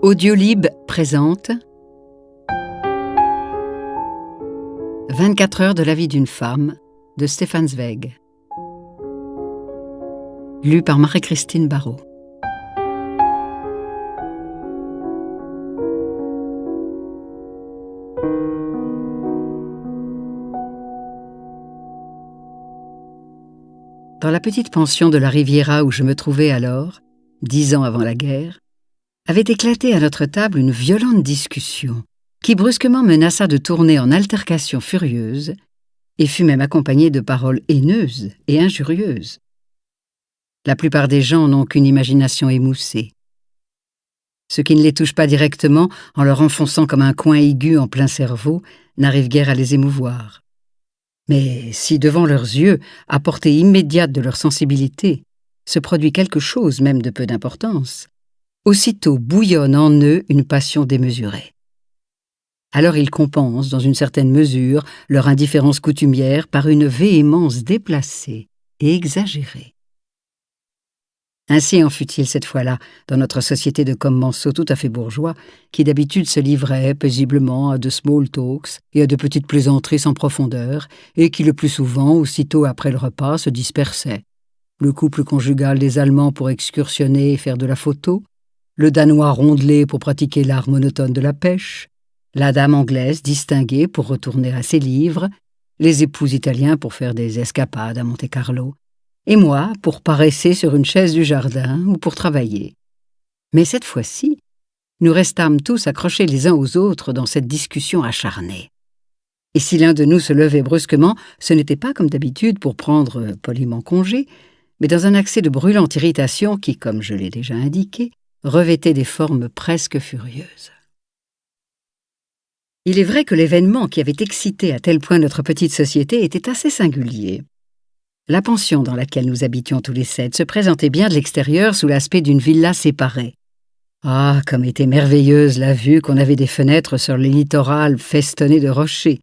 Audiolib présente 24 heures de la vie d'une femme de Stefan Zweig. Lu par Marie-Christine Barrault. Dans la petite pension de la Riviera où je me trouvais alors, 10 ans avant la guerre, avait éclaté à notre table une violente discussion qui brusquement menaça de tourner en altercation furieuse et fut même accompagnée de paroles haineuses et injurieuses. La plupart des gens n'ont qu'une imagination émoussée. Ceux qui ne les touchent pas directement en leur enfonçant comme un coin aigu en plein cerveau n'arrivent guère à les émouvoir. Mais si devant leurs yeux, à portée immédiate de leur sensibilité, se produit quelque chose même de peu d'importance, aussitôt bouillonne en eux une passion démesurée. Alors ils compensent, dans une certaine mesure, leur indifférence coutumière par une véhémence déplacée et exagérée. Ainsi en fut-il cette fois-là dans notre société de commensaux tout à fait bourgeois, qui d'habitude se livrait paisiblement à de small talks et à de petites plaisanteries sans profondeur, et qui le plus souvent, aussitôt après le repas, se dispersaient. Le couple conjugal des Allemands pour excursionner et faire de la photo, le Danois rondelé pour pratiquer l'art monotone de la pêche, la dame anglaise distinguée pour retourner à ses livres, les époux italiens pour faire des escapades à Monte-Carlo, et moi pour paresser sur une chaise du jardin ou pour travailler. Mais cette fois-ci, nous restâmes tous accrochés les uns aux autres dans cette discussion acharnée. Et si l'un de nous se levait brusquement, ce n'était pas comme d'habitude pour prendre poliment congé, mais dans un accès de brûlante irritation qui, comme je l'ai déjà indiqué, revêtait des formes presque furieuses. Il est vrai que l'événement qui avait excité à tel point notre petite société était assez singulier. La pension dans laquelle nous habitions tous les 7 se présentait bien de l'extérieur sous l'aspect d'une villa séparée. Ah, comme était merveilleuse la vue qu'on avait des fenêtres sur le littoral festonné de rochers.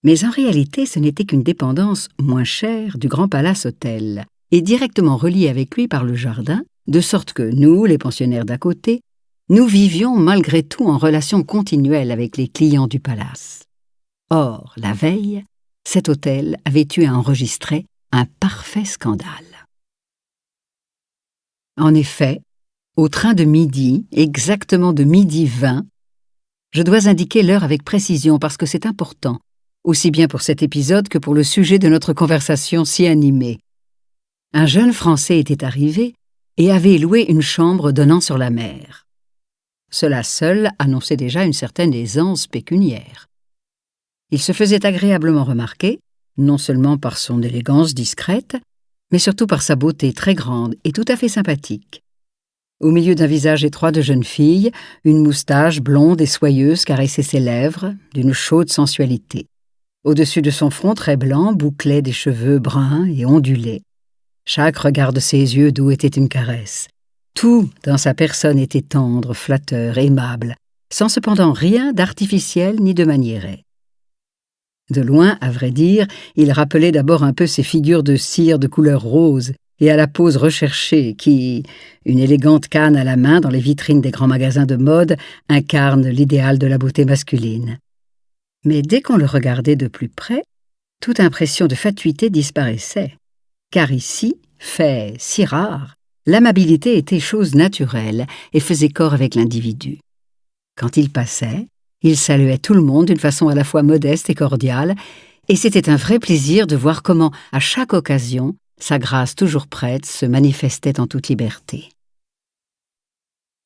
Mais en réalité, ce n'était qu'une dépendance moins chère du Grand Palace Hôtel, et directement reliée avec lui par le jardin, de sorte que nous, les pensionnaires d'à côté, nous vivions malgré tout en relation continuelle avec les clients du palace. Or, la veille, cet hôtel avait eu à enregistrer un parfait scandale. En effet, au train de midi, exactement de 12h20, je dois indiquer l'heure avec précision parce que c'est important, aussi bien pour cet épisode que pour le sujet de notre conversation si animée. Un jeune Français était arrivé et avait loué une chambre donnant sur la mer. Cela seul annonçait déjà une certaine aisance pécuniaire. Il se faisait agréablement remarquer, non seulement par son élégance discrète, mais surtout par sa beauté très grande et tout à fait sympathique. Au milieu d'un visage étroit de jeune fille, une moustache blonde et soyeuse caressait ses lèvres d'une chaude sensualité. Au-dessus de son front très blanc bouclaient des cheveux bruns et ondulés. Chaque regard de ses yeux doux était une caresse. Tout dans sa personne était tendre, flatteur, aimable, sans cependant rien d'artificiel ni de maniéré. De loin, à vrai dire, il rappelait d'abord un peu ces figures de cire de couleur rose et à la pose recherchée qui, une élégante canne à la main dans les vitrines des grands magasins de mode, incarnent l'idéal de la beauté masculine. Mais dès qu'on le regardait de plus près, toute impression de fatuité disparaissait. Car ici, fait si rare, l'amabilité était chose naturelle et faisait corps avec l'individu. Quand il passait, il saluait tout le monde d'une façon à la fois modeste et cordiale, et c'était un vrai plaisir de voir comment, à chaque occasion, sa grâce toujours prête se manifestait en toute liberté.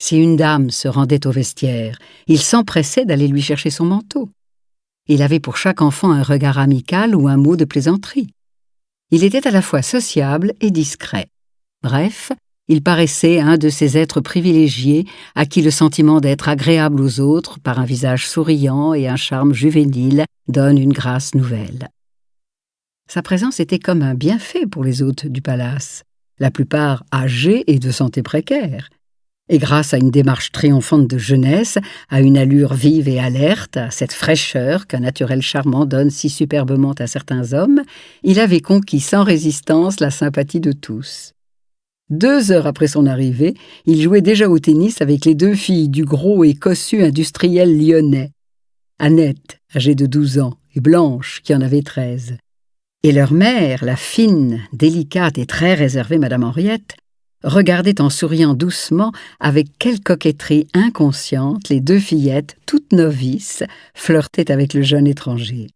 Si une dame se rendait au vestiaire, il s'empressait d'aller lui chercher son manteau. Il avait pour chaque enfant un regard amical ou un mot de plaisanterie. Il était à la fois sociable et discret. Bref, il paraissait un de ces êtres privilégiés à qui le sentiment d'être agréable aux autres par un visage souriant et un charme juvénile donne une grâce nouvelle. Sa présence était comme un bienfait pour les hôtes du palace, la plupart âgés et de santé précaire. Et grâce à une démarche triomphante de jeunesse, à une allure vive et alerte, à cette fraîcheur qu'un naturel charmant donne si superbement à certains hommes, il avait conquis sans résistance la sympathie de tous. 2 heures après son arrivée, il jouait déjà au tennis avec les 2 filles du gros et cossu industriel lyonnais. Annette, âgée de 12 ans, et Blanche, qui en avait 13. Et leur mère, la fine, délicate et très réservée Madame Henriette, regardait en souriant doucement avec quelle coquetterie inconsciente les 2 fillettes, toutes novices, flirtaient avec le jeune étranger.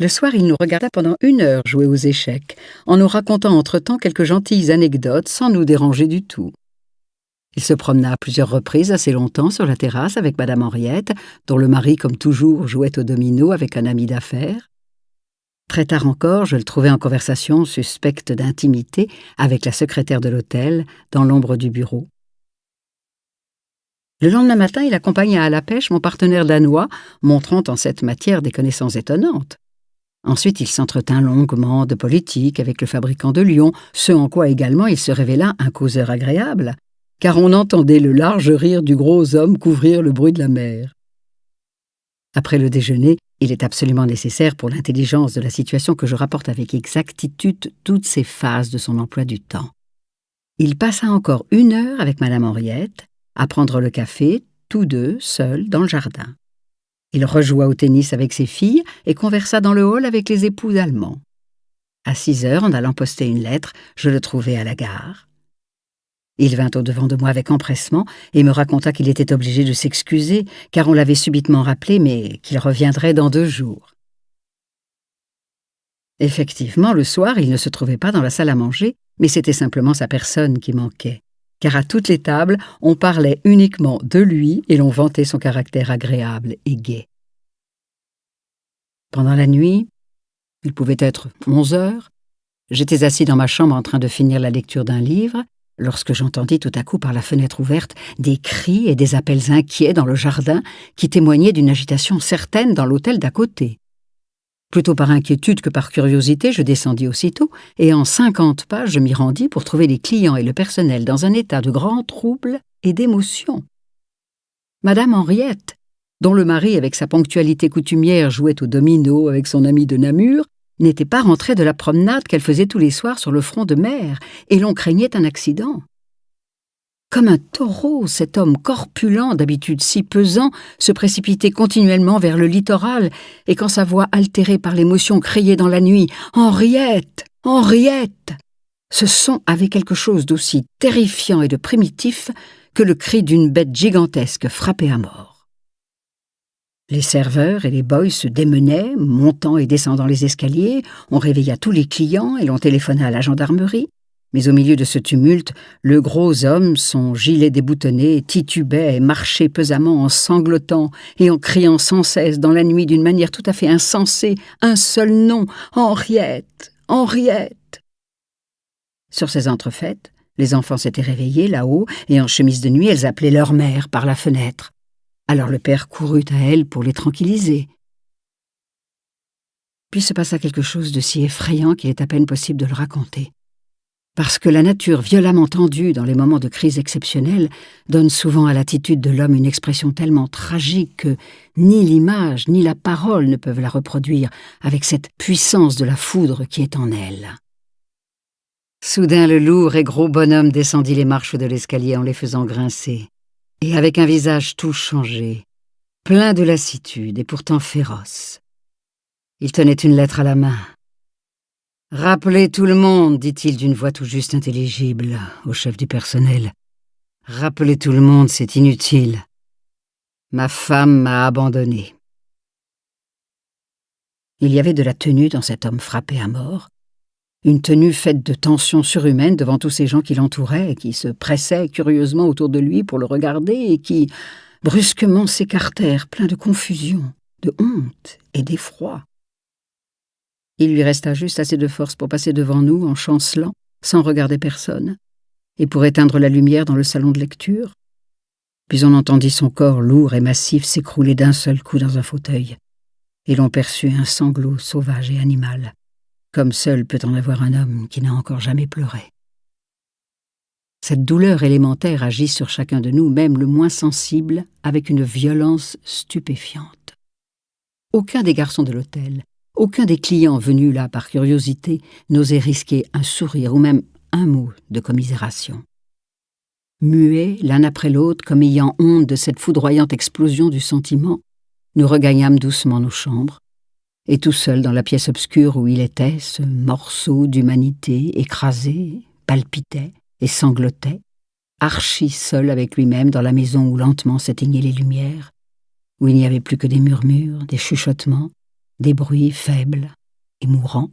Le soir, il nous regarda pendant 1 heure jouer aux échecs, en nous racontant entre-temps quelques gentilles anecdotes sans nous déranger du tout. Il se promena à plusieurs reprises assez longtemps sur la terrasse avec Madame Henriette, dont le mari, comme toujours, jouait au domino avec un ami d'affaires. Très tard encore, je le trouvais en conversation suspecte d'intimité avec la secrétaire de l'hôtel, dans l'ombre du bureau. Le lendemain matin, il accompagna à la pêche mon partenaire danois, montrant en cette matière des connaissances étonnantes. Ensuite, il s'entretint longuement de politique avec le fabricant de Lyon, ce en quoi également il se révéla un causeur agréable, car on entendait le large rire du gros homme couvrir le bruit de la mer. Après le déjeuner, il est absolument nécessaire pour l'intelligence de la situation que je rapporte avec exactitude toutes ces phases de son emploi du temps. Il passa encore 1 heure avec Madame Henriette, à prendre le café, tous deux, seuls, dans le jardin. Il rejoua au tennis avec ses filles et conversa dans le hall avec les époux allemands. À 6 heures, en allant poster une lettre, je le trouvai à la gare. Il vint au-devant de moi avec empressement et me raconta qu'il était obligé de s'excuser, car on l'avait subitement rappelé, mais qu'il reviendrait dans 2 jours. Effectivement, le soir, il ne se trouvait pas dans la salle à manger, mais c'était simplement sa personne qui manquait, car à toutes les tables, on parlait uniquement de lui et l'on vantait son caractère agréable et gai. Pendant la nuit, il pouvait être 11 heures, j'étais assis dans ma chambre en train de finir la lecture d'un livre, lorsque j'entendis tout à coup par la fenêtre ouverte des cris et des appels inquiets dans le jardin qui témoignaient d'une agitation certaine dans l'hôtel d'à côté. Plutôt par inquiétude que par curiosité, je descendis aussitôt et en 50 pas, je m'y rendis pour trouver les clients et le personnel dans un état de grand trouble et d'émotion. Madame Henriette, dont le mari, avec sa ponctualité coutumière, jouait au domino avec son ami de Namur, n'était pas rentrée de la promenade qu'elle faisait tous les soirs sur le front de mer, et l'on craignait un accident. Comme un taureau, cet homme corpulent, d'habitude si pesant, se précipitait continuellement vers le littoral, et quand sa voix altérée par l'émotion criait dans la nuit « Henriette! Henriette !» Ce son avait quelque chose d'aussi terrifiant et de primitif que le cri d'une bête gigantesque frappée à mort. Les serveurs et les boys se démenaient, montant et descendant les escaliers, on réveilla tous les clients et l'on téléphona à la gendarmerie. Mais au milieu de ce tumulte, le gros homme, son gilet déboutonné, titubait et marchait pesamment en sanglotant et en criant sans cesse dans la nuit d'une manière tout à fait insensée un seul nom, « Henriette! Henriette !» Sur ces entrefaites, les enfants s'étaient réveillés là-haut et en chemise de nuit, elles appelaient leur mère par la fenêtre. Alors le père courut à elle pour les tranquilliser. Puis se passa quelque chose de si effrayant qu'il est à peine possible de le raconter. Parce que la nature violemment tendue dans les moments de crise exceptionnelle donne souvent à l'attitude de l'homme une expression tellement tragique que ni l'image ni la parole ne peuvent la reproduire avec cette puissance de la foudre qui est en elle. Soudain, le lourd et gros bonhomme descendit les marches de l'escalier en les faisant grincer. Et avec un visage tout changé, plein de lassitude et pourtant féroce. Il tenait une lettre à la main. « Rappelez tout le monde, dit-il d'une voix tout juste intelligible au chef du personnel. « Rappelez tout le monde, c'est inutile. Ma femme m'a abandonné. » Il y avait de la tenue dans cet homme frappé à mort, une tenue faite de tension surhumaine devant tous ces gens qui l'entouraient et qui se pressaient curieusement autour de lui pour le regarder et qui, brusquement, s'écartèrent, pleins de confusion, de honte et d'effroi. Il lui resta juste assez de force pour passer devant nous en chancelant, sans regarder personne, et pour éteindre la lumière dans le salon de lecture. Puis on entendit son corps lourd et massif s'écrouler d'un seul coup dans un fauteuil, et l'on perçut un sanglot sauvage et animal, comme seul peut en avoir un homme qui n'a encore jamais pleuré. Cette douleur élémentaire agit sur chacun de nous, même le moins sensible, avec une violence stupéfiante. Aucun des garçons de l'hôtel, aucun des clients venus là par curiosité n'osait risquer un sourire ou même un mot de commisération. Muets, l'un après l'autre, comme ayant honte de cette foudroyante explosion du sentiment, nous regagnâmes doucement nos chambres, et tout seul dans la pièce obscure où il était, ce morceau d'humanité écrasé, palpitait et sanglotait, archi seul avec lui-même dans la maison où lentement s'éteignaient les lumières, où il n'y avait plus que des murmures, des chuchotements, des bruits faibles et mourants.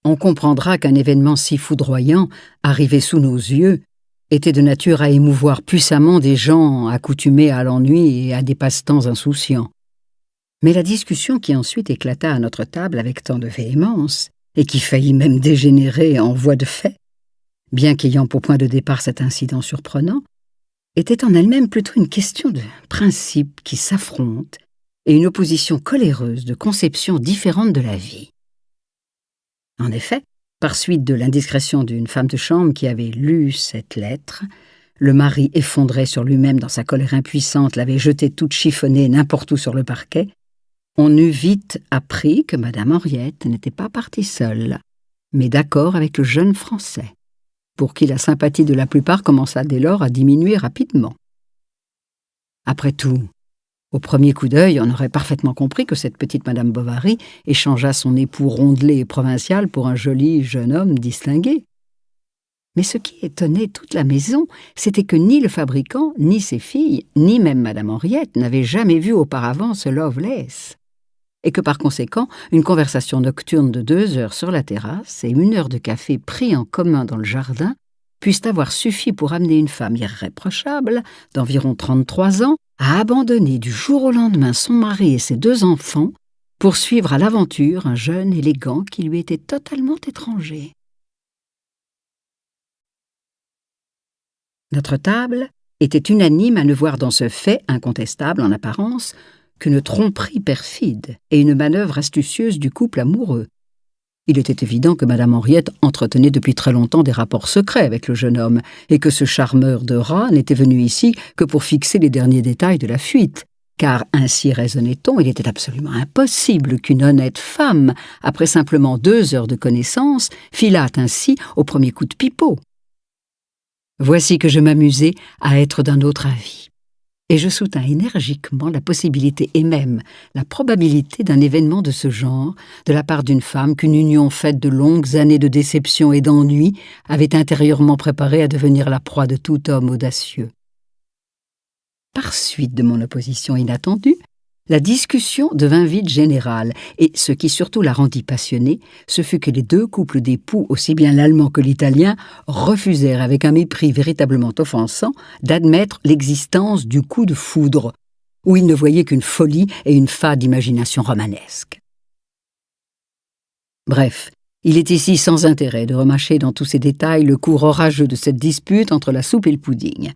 On comprendra qu'un événement si foudroyant, arrivé sous nos yeux, était de nature à émouvoir puissamment des gens accoutumés à l'ennui et à des passe-temps insouciants. Mais la discussion qui ensuite éclata à notre table avec tant de véhémence, et qui faillit même dégénérer en voie de fait, bien qu'ayant pour point de départ cet incident surprenant, était en elle-même plutôt une question de principes qui s'affrontent et une opposition coléreuse de conceptions différentes de la vie. En effet, par suite de l'indiscrétion d'une femme de chambre qui avait lu cette lettre, le mari, effondré sur lui-même dans sa colère impuissante, l'avait jetée toute chiffonnée n'importe où sur le parquet. On eut vite appris que Madame Henriette n'était pas partie seule, mais d'accord avec le jeune Français, pour qui la sympathie de la plupart commença dès lors à diminuer rapidement. Après tout, au premier coup d'œil, on aurait parfaitement compris que cette petite Madame Bovary échangea son époux rondelé et provincial pour un joli jeune homme distingué. Mais ce qui étonnait toute la maison, c'était que ni le fabricant, ni ses filles, ni même Madame Henriette n'avaient jamais vu auparavant ce Lovelace, et que par conséquent, une conversation nocturne de 2 heures sur la terrasse et 1 heure de café pris en commun dans le jardin puissent avoir suffi pour amener une femme irréprochable, d'environ 33 ans, à abandonner du jour au lendemain son mari et ses 2 enfants pour suivre à l'aventure un jeune élégant qui lui était totalement étranger. Notre table était unanime à ne voir dans ce fait, incontestable en apparence, qu'une tromperie perfide et une manœuvre astucieuse du couple amoureux. Il était évident que Madame Henriette entretenait depuis très longtemps des rapports secrets avec le jeune homme, et que ce charmeur de rats n'était venu ici que pour fixer les derniers détails de la fuite, car ainsi raisonnait-on, il était absolument impossible qu'une honnête femme, après simplement 2 heures de connaissance, filât ainsi au premier coup de pipeau. Voici que je m'amusais à être d'un autre avis. Et je soutins énergiquement la possibilité et même la probabilité d'un événement de ce genre de la part d'une femme qu'une union faite de longues années de déception et d'ennui avait intérieurement préparée à devenir la proie de tout homme audacieux. Par suite de mon opposition inattendue, la discussion devint vite générale, et ce qui surtout la rendit passionnée, ce fut que les 2 couples d'époux, aussi bien l'allemand que l'italien, refusèrent avec un mépris véritablement offensant d'admettre l'existence du coup de foudre, où ils ne voyaient qu'une folie et une fade imagination romanesque. Bref, il est ici sans intérêt de remâcher dans tous ces détails le cours orageux de cette dispute entre la soupe et le pudding.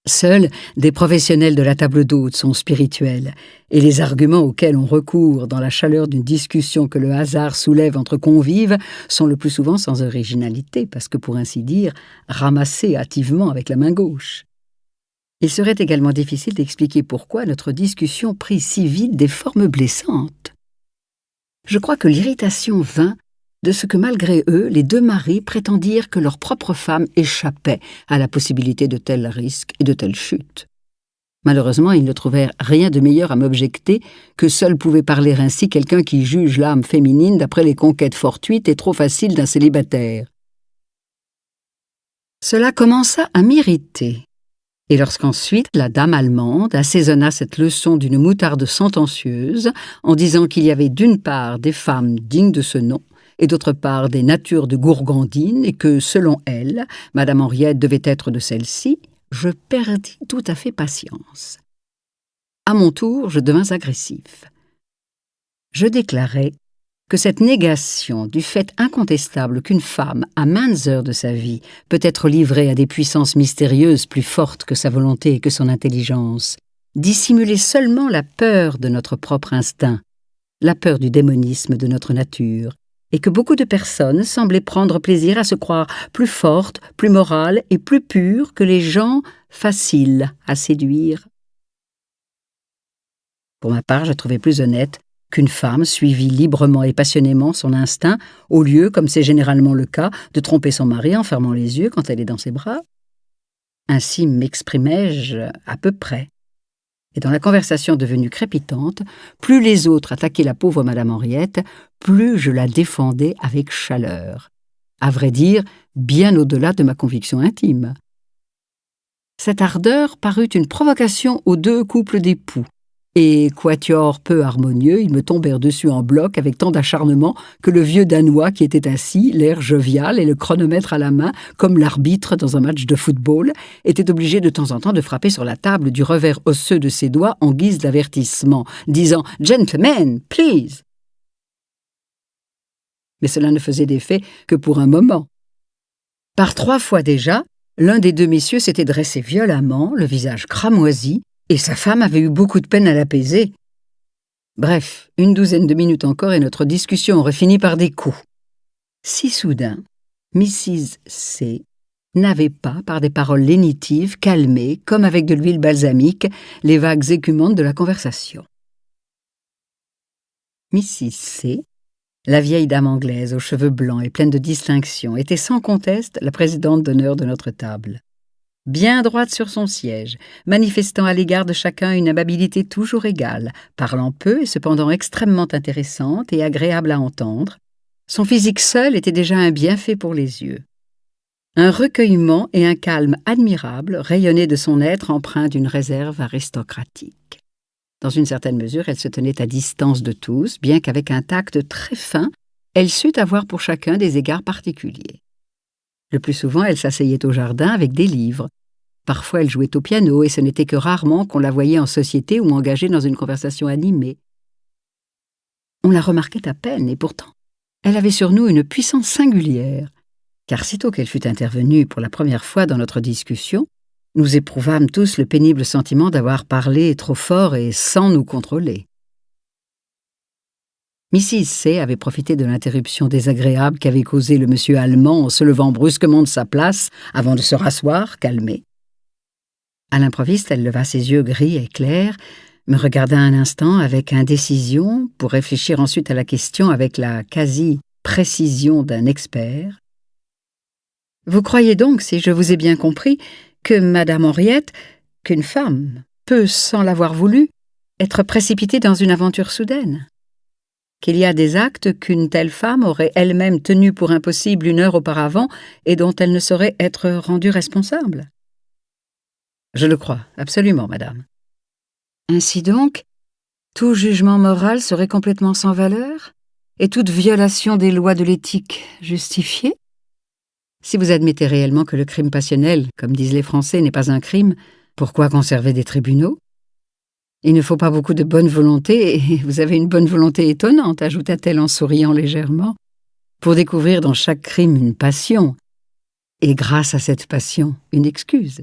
Seuls des professionnels de la table d'hôte sont spirituels, et les arguments auxquels on recourt dans la chaleur d'une discussion que le hasard soulève entre convives sont le plus souvent sans originalité, parce que, pour ainsi dire, ramassés hâtivement avec la main gauche. Il serait également difficile d'expliquer pourquoi notre discussion prit si vite des formes blessantes. Je crois que l'irritation vint de ce que malgré eux, les 2 maris prétendirent que leur propre femme échappait à la possibilité de tels risques et de telles chutes. Malheureusement, ils ne trouvèrent rien de meilleur à m'objecter que seul pouvait parler ainsi quelqu'un qui juge l'âme féminine d'après les conquêtes fortuites et trop faciles d'un célibataire. Cela commença à m'irriter. Et lorsqu'ensuite la dame allemande assaisonna cette leçon d'une moutarde sentencieuse en disant qu'il y avait d'une part des femmes dignes de ce nom, et d'autre part des natures de gourgandines, et que, selon elle, Madame Henriette devait être de celle-ci, je perdis tout à fait patience. À mon tour, je devins agressif. Je déclarai que cette négation du fait incontestable qu'une femme, à maintes heures de sa vie, peut être livrée à des puissances mystérieuses plus fortes que sa volonté et que son intelligence, dissimulait seulement la peur de notre propre instinct, la peur du démonisme de notre nature, et que beaucoup de personnes semblaient prendre plaisir à se croire plus fortes, plus morales et plus pures que les gens faciles à séduire. Pour ma part, je trouvais plus honnête qu'une femme suivit librement et passionnément son instinct, au lieu, comme c'est généralement le cas, de tromper son mari en fermant les yeux quand elle est dans ses bras. Ainsi m'exprimais-je à peu près. Et dans la conversation devenue crépitante, plus les autres attaquaient la pauvre Madame Henriette, plus je la défendais avec chaleur. À vrai dire, bien au-delà de ma conviction intime. Cette ardeur parut une provocation aux deux couples d'époux, et, quatuor peu harmonieux, ils me tombèrent dessus en bloc avec tant d'acharnement que le vieux Danois qui était assis, l'air jovial et le chronomètre à la main, comme l'arbitre dans un match de football, était obligé de temps en temps de frapper sur la table du revers osseux de ses doigts en guise d'avertissement, disant « Gentlemen, please !» Mais cela ne faisait d'effet que pour un moment. Par 3 fois déjà, l'un des deux messieurs s'était dressé violemment, le visage cramoisi, et sa femme avait eu beaucoup de peine à l'apaiser. Bref, une douzaine de minutes encore et notre discussion aurait fini par des coups. Si soudain, Mrs. C. n'avait pas, par des paroles lénitives, calmé, comme avec de l'huile balsamique, les vagues écumantes de la conversation. Mrs. C., la vieille dame anglaise aux cheveux blancs et pleine de distinction, était sans conteste la présidente d'honneur de notre table. Bien droite sur son siège, manifestant à l'égard de chacun une amabilité toujours égale, parlant peu et cependant extrêmement intéressante et agréable à entendre, son physique seul était déjà un bienfait pour les yeux. Un recueillement et un calme admirables rayonnaient de son être empreint d'une réserve aristocratique. Dans une certaine mesure, elle se tenait à distance de tous, bien qu'avec un tact très fin, elle sut avoir pour chacun des égards particuliers. Le plus souvent, elle s'asseyait au jardin avec des livres. Parfois, elle jouait au piano et ce n'était que rarement qu'on la voyait en société ou engagée dans une conversation animée. On la remarquait à peine et pourtant, elle avait sur nous une puissance singulière, car sitôt qu'elle fut intervenue pour la première fois dans notre discussion, nous éprouvâmes tous le pénible sentiment d'avoir parlé trop fort et sans nous contrôler. Mrs. C. avait profité de l'interruption désagréable qu'avait causée le monsieur allemand en se levant brusquement de sa place avant de se rasseoir, calmée. À l'improviste, elle leva ses yeux gris et clairs, me regarda un instant avec indécision pour réfléchir ensuite à la question avec la quasi-précision d'un expert. « Vous croyez donc, si je vous ai bien compris, que Madame Henriette, qu'une femme peut, sans l'avoir voulu, être précipitée dans une aventure soudaine ? Qu'il y a des actes qu'une telle femme aurait elle-même tenus pour impossibles 1 heure auparavant et dont elle ne saurait être rendue responsable ? » « Je le crois, absolument, madame. » « Ainsi donc, tout jugement moral serait complètement sans valeur et toute violation des lois de l'éthique justifiée ? Si vous admettez réellement que le crime passionnel, comme disent les Français, n'est pas un crime, pourquoi conserver des tribunaux ? Il ne faut pas beaucoup de bonne volonté, et vous avez une bonne volonté étonnante, ajouta-t-elle en souriant légèrement, pour découvrir dans chaque crime une passion, et grâce à cette passion, une excuse.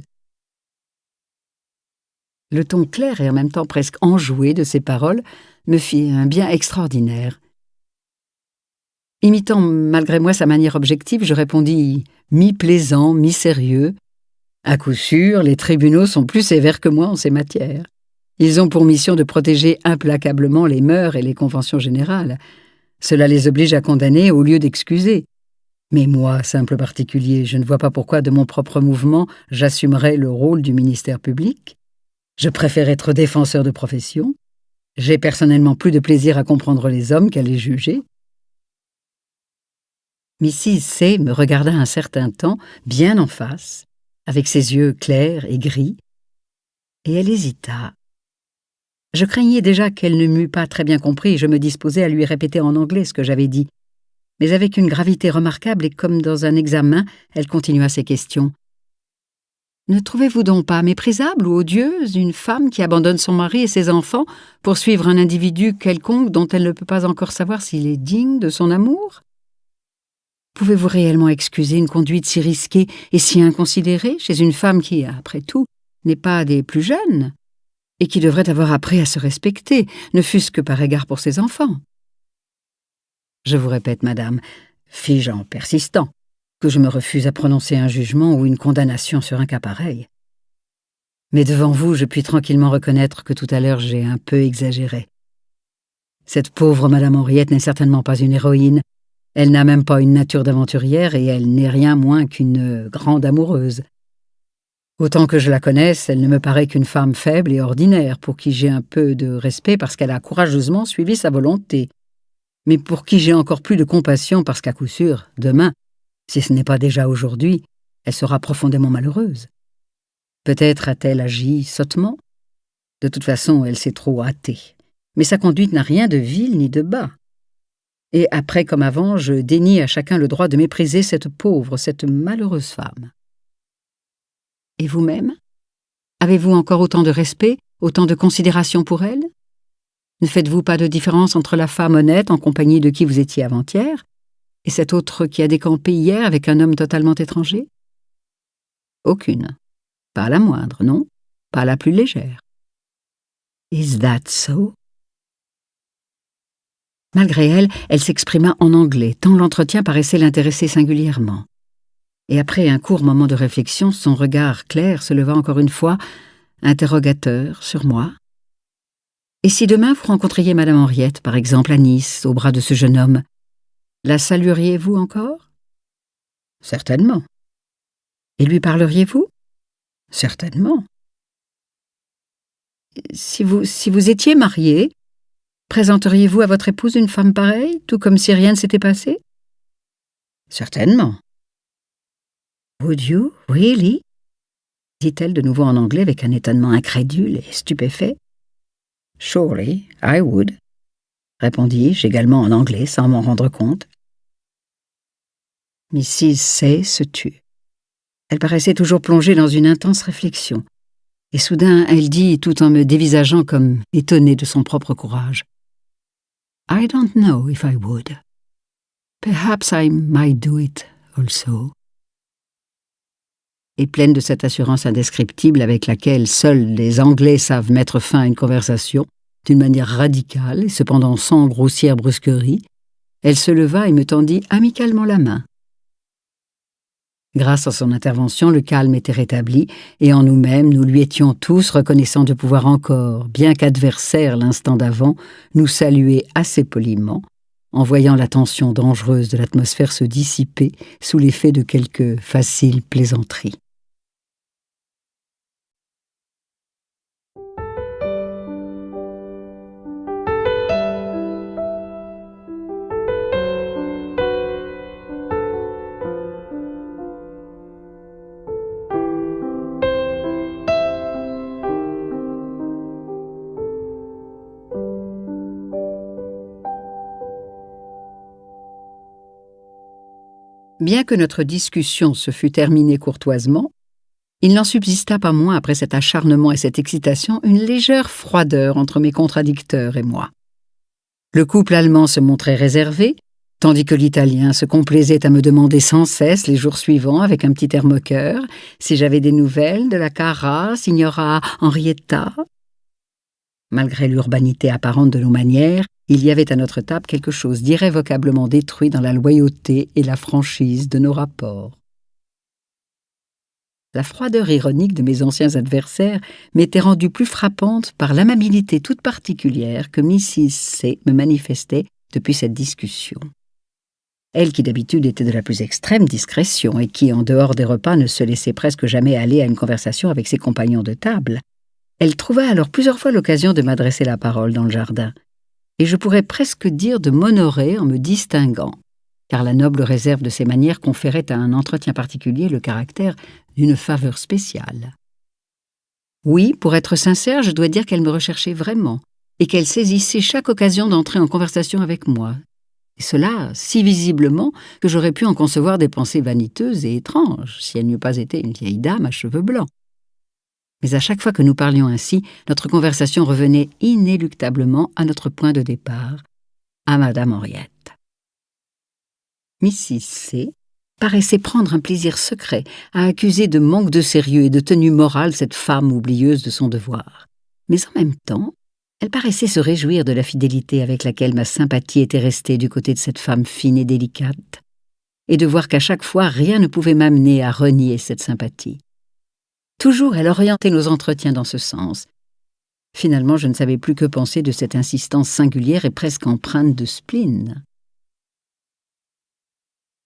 Le ton clair et en même temps presque enjoué de ces paroles me fit un bien extraordinaire. Imitant malgré moi sa manière objective, je répondis mi-plaisant, mi-sérieux. À coup sûr, les tribunaux sont plus sévères que moi en ces matières. Ils ont pour mission de protéger implacablement les mœurs et les conventions générales. Cela les oblige à condamner au lieu d'excuser. Mais moi, simple particulier, je ne vois pas pourquoi de mon propre mouvement j'assumerais le rôle du ministère public. Je préfère être défenseur de profession. J'ai personnellement plus de plaisir à comprendre les hommes qu'à les juger. Mrs. C. me regarda un certain temps, bien en face, avec ses yeux clairs et gris, et elle hésita. Je craignais déjà qu'elle ne m'eût pas très bien compris et je me disposais à lui répéter en anglais ce que j'avais dit. Mais avec une gravité remarquable et comme dans un examen, elle continua ses questions. « Ne trouvez-vous donc pas méprisable ou odieuse une femme qui abandonne son mari et ses enfants pour suivre un individu quelconque dont elle ne peut pas encore savoir s'il est digne de son amour ? Pouvez-vous réellement excuser une conduite si risquée et si inconsidérée chez une femme qui, après tout, n'est pas des plus jeunes et qui devrait avoir appris à se respecter, ne fût-ce que par égard pour ses enfants ? Je vous répète, madame, fis-je en persistant, que je me refuse à prononcer un jugement ou une condamnation sur un cas pareil. Mais devant vous, je puis tranquillement reconnaître que tout à l'heure j'ai un peu exagéré. Cette pauvre Madame Henriette n'est certainement pas une héroïne. Elle n'a même pas une nature d'aventurière et elle n'est rien moins qu'une grande amoureuse. Autant que je la connaisse, elle ne me paraît qu'une femme faible et ordinaire, pour qui j'ai un peu de respect parce qu'elle a courageusement suivi sa volonté, mais pour qui j'ai encore plus de compassion parce qu'à coup sûr, demain, si ce n'est pas déjà aujourd'hui, elle sera profondément malheureuse. Peut-être a-t-elle agi sottement. De toute façon, elle s'est trop hâtée. Mais sa conduite n'a rien de vil ni de bas. Et après comme avant, je dénie à chacun le droit de mépriser cette pauvre, cette malheureuse femme. Et vous-même? Avez-vous encore autant de respect, autant de considération pour elle? Ne faites-vous pas de différence entre la femme honnête en compagnie de qui vous étiez avant-hier et cette autre qui a décampé hier avec un homme totalement étranger? Aucune. Pas la moindre, non? Pas la plus légère. Is that so? Malgré elle, elle s'exprima en anglais, tant l'entretien paraissait l'intéresser singulièrement. Et après un court moment de réflexion, son regard clair se leva encore une fois, interrogateur, sur moi. Et si demain vous rencontriez Madame Henriette, par exemple, à Nice, au bras de ce jeune homme, la salueriez-vous encore? Certainement. Et lui parleriez-vous? Certainement. Si vous étiez marié, présenteriez-vous à votre épouse une femme pareille, tout comme si rien ne s'était passé? Certainement. Would you, really? Dit-elle de nouveau en anglais avec un étonnement incrédule et stupéfait. Surely, I would, répondis-je également en anglais sans m'en rendre compte. Mrs. C. se tut. Elle paraissait toujours plongée dans une intense réflexion. Et soudain, elle dit, tout en me dévisageant comme étonnée de son propre courage. I don't know if I would. Perhaps I might do it also. Et pleine de cette assurance indescriptible avec laquelle seuls les Anglais savent mettre fin à une conversation, d'une manière radicale et cependant sans grossière brusquerie, elle se leva et me tendit amicalement la main. Grâce à son intervention, le calme était rétabli, et en nous-mêmes, nous lui étions tous reconnaissants de pouvoir encore, bien qu'adversaires l'instant d'avant, nous saluer assez poliment, en voyant la tension dangereuse de l'atmosphère se dissiper sous l'effet de quelques faciles plaisanteries. Bien que notre discussion se fût terminée courtoisement, il n'en subsista pas moins, après cet acharnement et cette excitation, une légère froideur entre mes contradicteurs et moi. Le couple allemand se montrait réservé, tandis que l'Italien se complaisait à me demander sans cesse les jours suivants, avec un petit air moqueur, si j'avais des nouvelles de la cara signora Henrietta. Malgré l'urbanité apparente de nos manières, il y avait à notre table quelque chose d'irrévocablement détruit dans la loyauté et la franchise de nos rapports. La froideur ironique de mes anciens adversaires m'était rendue plus frappante par l'amabilité toute particulière que Mrs. C. me manifestait depuis cette discussion. Elle qui d'habitude était de la plus extrême discrétion et qui, en dehors des repas, ne se laissait presque jamais aller à une conversation avec ses compagnons de table, elle trouva alors plusieurs fois l'occasion de m'adresser la parole dans le jardin. Et je pourrais presque dire de m'honorer en me distinguant, car la noble réserve de ses manières conférait à un entretien particulier le caractère d'une faveur spéciale. Oui, pour être sincère, je dois dire qu'elle me recherchait vraiment, et qu'elle saisissait chaque occasion d'entrer en conversation avec moi, et cela si visiblement que j'aurais pu en concevoir des pensées vaniteuses et étranges, si elle n'eût pas été une vieille dame à cheveux blancs. Mais à chaque fois que nous parlions ainsi, notre conversation revenait inéluctablement à notre point de départ, à Madame Henriette. Mrs. C. paraissait prendre un plaisir secret à accuser de manque de sérieux et de tenue morale cette femme oublieuse de son devoir. Mais en même temps, elle paraissait se réjouir de la fidélité avec laquelle ma sympathie était restée du côté de cette femme fine et délicate, et de voir qu'à chaque fois rien ne pouvait m'amener à renier cette sympathie. Toujours elle orientait nos entretiens dans ce sens. Finalement, je ne savais plus que penser de cette insistance singulière et presque empreinte de spleen.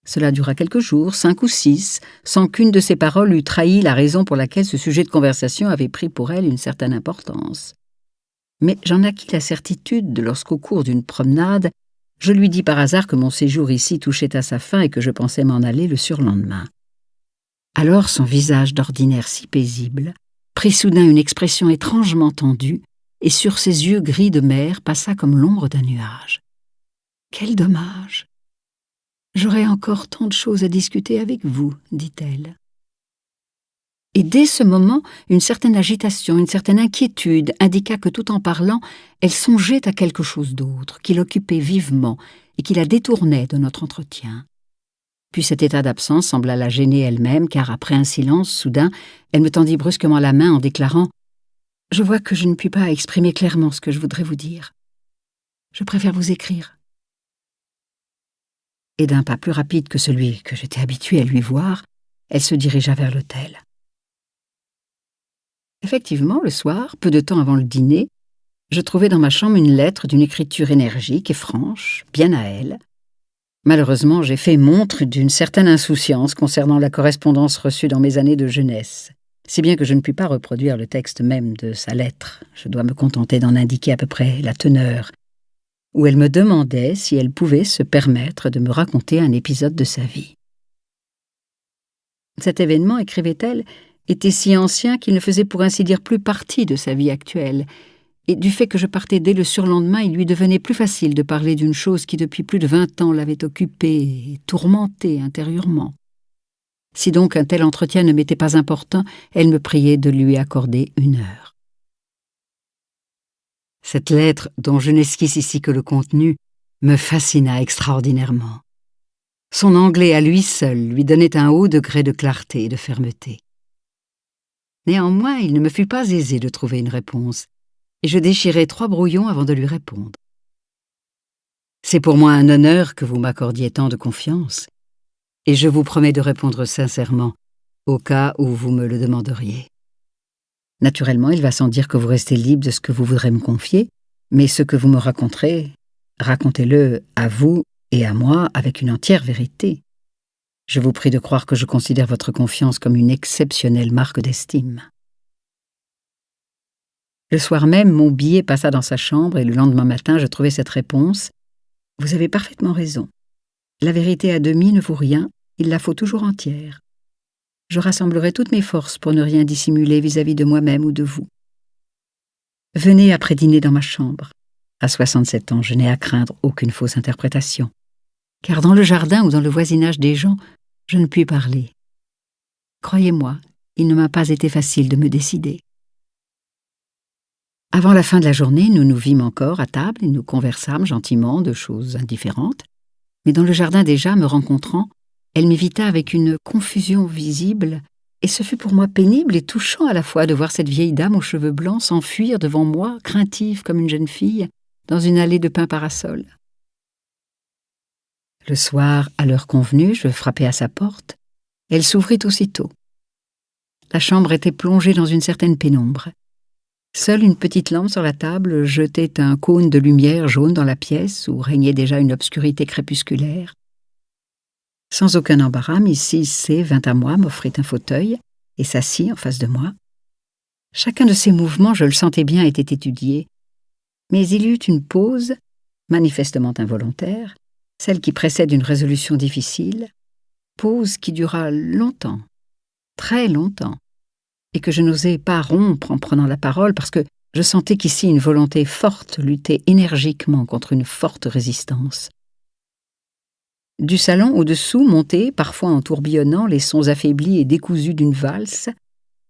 Cela dura quelques jours, 5 ou 6, sans qu'une de ses paroles eût trahi la raison pour laquelle ce sujet de conversation avait pris pour elle une certaine importance. Mais j'en acquis la certitude lorsqu'au cours d'une promenade, je lui dis par hasard que mon séjour ici touchait à sa fin et que je pensais m'en aller le surlendemain. Alors son visage d'ordinaire si paisible prit soudain une expression étrangement tendue, et sur ses yeux gris de mer passa comme l'ombre d'un nuage. « Quel dommage! J'aurais encore tant de choses à discuter avec vous, dit-elle. » Et dès ce moment, une certaine agitation, une certaine inquiétude indiqua que tout en parlant, elle songeait à quelque chose d'autre, qui l'occupait vivement et qui la détournait de notre entretien. Puis cet état d'absence sembla la gêner elle-même, car après un silence, soudain, elle me tendit brusquement la main en déclarant « Je vois que je ne puis pas exprimer clairement ce que je voudrais vous dire. Je préfère vous écrire. » Et d'un pas plus rapide que celui que j'étais habituée à lui voir, elle se dirigea vers l'hôtel. Effectivement, le soir, peu de temps avant le dîner, je trouvai dans ma chambre une lettre d'une écriture énergique et franche, bien à elle. Malheureusement, j'ai fait montre d'une certaine insouciance concernant la correspondance reçue dans mes années de jeunesse, si bien que je ne puis pas reproduire le texte même de sa lettre. Je dois me contenter d'en indiquer à peu près la teneur, où elle me demandait si elle pouvait se permettre de me raconter un épisode de sa vie. Cet événement, écrivait-elle, était si ancien qu'il ne faisait pour ainsi dire plus partie de sa vie actuelle, et du fait que je partais dès le surlendemain, il lui devenait plus facile de parler d'une chose qui depuis plus de 20 ans l'avait occupée et tourmentée intérieurement. Si donc un tel entretien ne m'était pas important, elle me priait de lui accorder 1 heure. Cette lettre, dont je n'esquisse ici que le contenu, me fascina extraordinairement. Son anglais à lui seul lui donnait un haut degré de clarté et de fermeté. Néanmoins, il ne me fut pas aisé de trouver une réponse, et je déchirai 3 brouillons avant de lui répondre. « C'est pour moi un honneur que vous m'accordiez tant de confiance, et je vous promets de répondre sincèrement, au cas où vous me le demanderiez. Naturellement, il va sans dire que vous restez libre de ce que vous voudrez me confier, mais ce que vous me raconterez, racontez-le à vous et à moi avec une entière vérité. Je vous prie de croire que je considère votre confiance comme une exceptionnelle marque d'estime. » Le soir même, mon billet passa dans sa chambre et le lendemain matin, je trouvai cette réponse. « Vous avez parfaitement raison. La vérité à demi ne vaut rien, il la faut toujours entière. Je rassemblerai toutes mes forces pour ne rien dissimuler vis-à-vis de moi-même ou de vous. Venez après dîner dans ma chambre. À 67 ans, je n'ai à craindre aucune fausse interprétation. Car dans le jardin ou dans le voisinage des gens, je ne puis parler. Croyez-moi, il ne m'a pas été facile de me décider. » Avant la fin de la journée, nous nous vîmes encore à table et nous conversâmes gentiment de choses indifférentes. Mais dans le jardin déjà, me rencontrant, elle m'évita avec une confusion visible, et ce fut pour moi pénible et touchant à la fois de voir cette vieille dame aux cheveux blancs s'enfuir devant moi, craintive comme une jeune fille, dans une allée de pins parasols. Le soir, à l'heure convenue, je frappai à sa porte. Elle s'ouvrit aussitôt. La chambre était plongée dans une certaine pénombre. Seule une petite lampe sur la table jetait un cône de lumière jaune dans la pièce où régnait déjà une obscurité crépusculaire. Sans aucun embarras, Mrs. C. vint à moi, m'offrit un fauteuil et s'assit en face de moi. Chacun de ses mouvements, je le sentais bien, était étudié. Mais il y eut une pause, manifestement involontaire, celle qui précède une résolution difficile, pause qui dura longtemps, très longtemps, et que je n'osais pas rompre en prenant la parole parce que je sentais qu'ici une volonté forte luttait énergiquement contre une forte résistance. Du salon au-dessous montaient, parfois en tourbillonnant, les sons affaiblis et décousus d'une valse,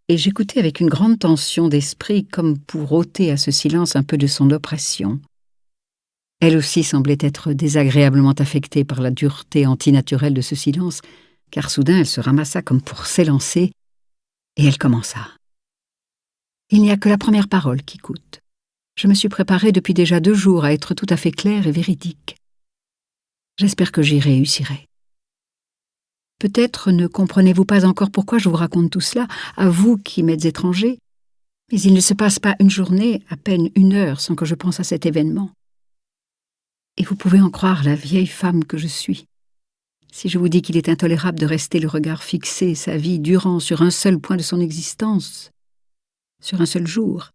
et j'écoutais avec une grande tension d'esprit comme pour ôter à ce silence un peu de son oppression. Elle aussi semblait être désagréablement affectée par la dureté antinaturelle de ce silence, car soudain elle se ramassa comme pour s'élancer, et elle commença. « Il n'y a que la première parole qui coûte. Je me suis préparée depuis déjà 2 jours à être tout à fait claire et véridique. J'espère que j'y réussirai. Peut-être ne comprenez-vous pas encore pourquoi je vous raconte tout cela, à vous qui m'êtes étranger, Mais il ne se passe pas une journée, à peine 1 heure, sans que je pense à cet événement. Et vous pouvez en croire la vieille femme que je suis. Si je vous dis qu'il est intolérable de rester le regard fixé sa vie durant sur un seul point de son existence, sur un seul jour,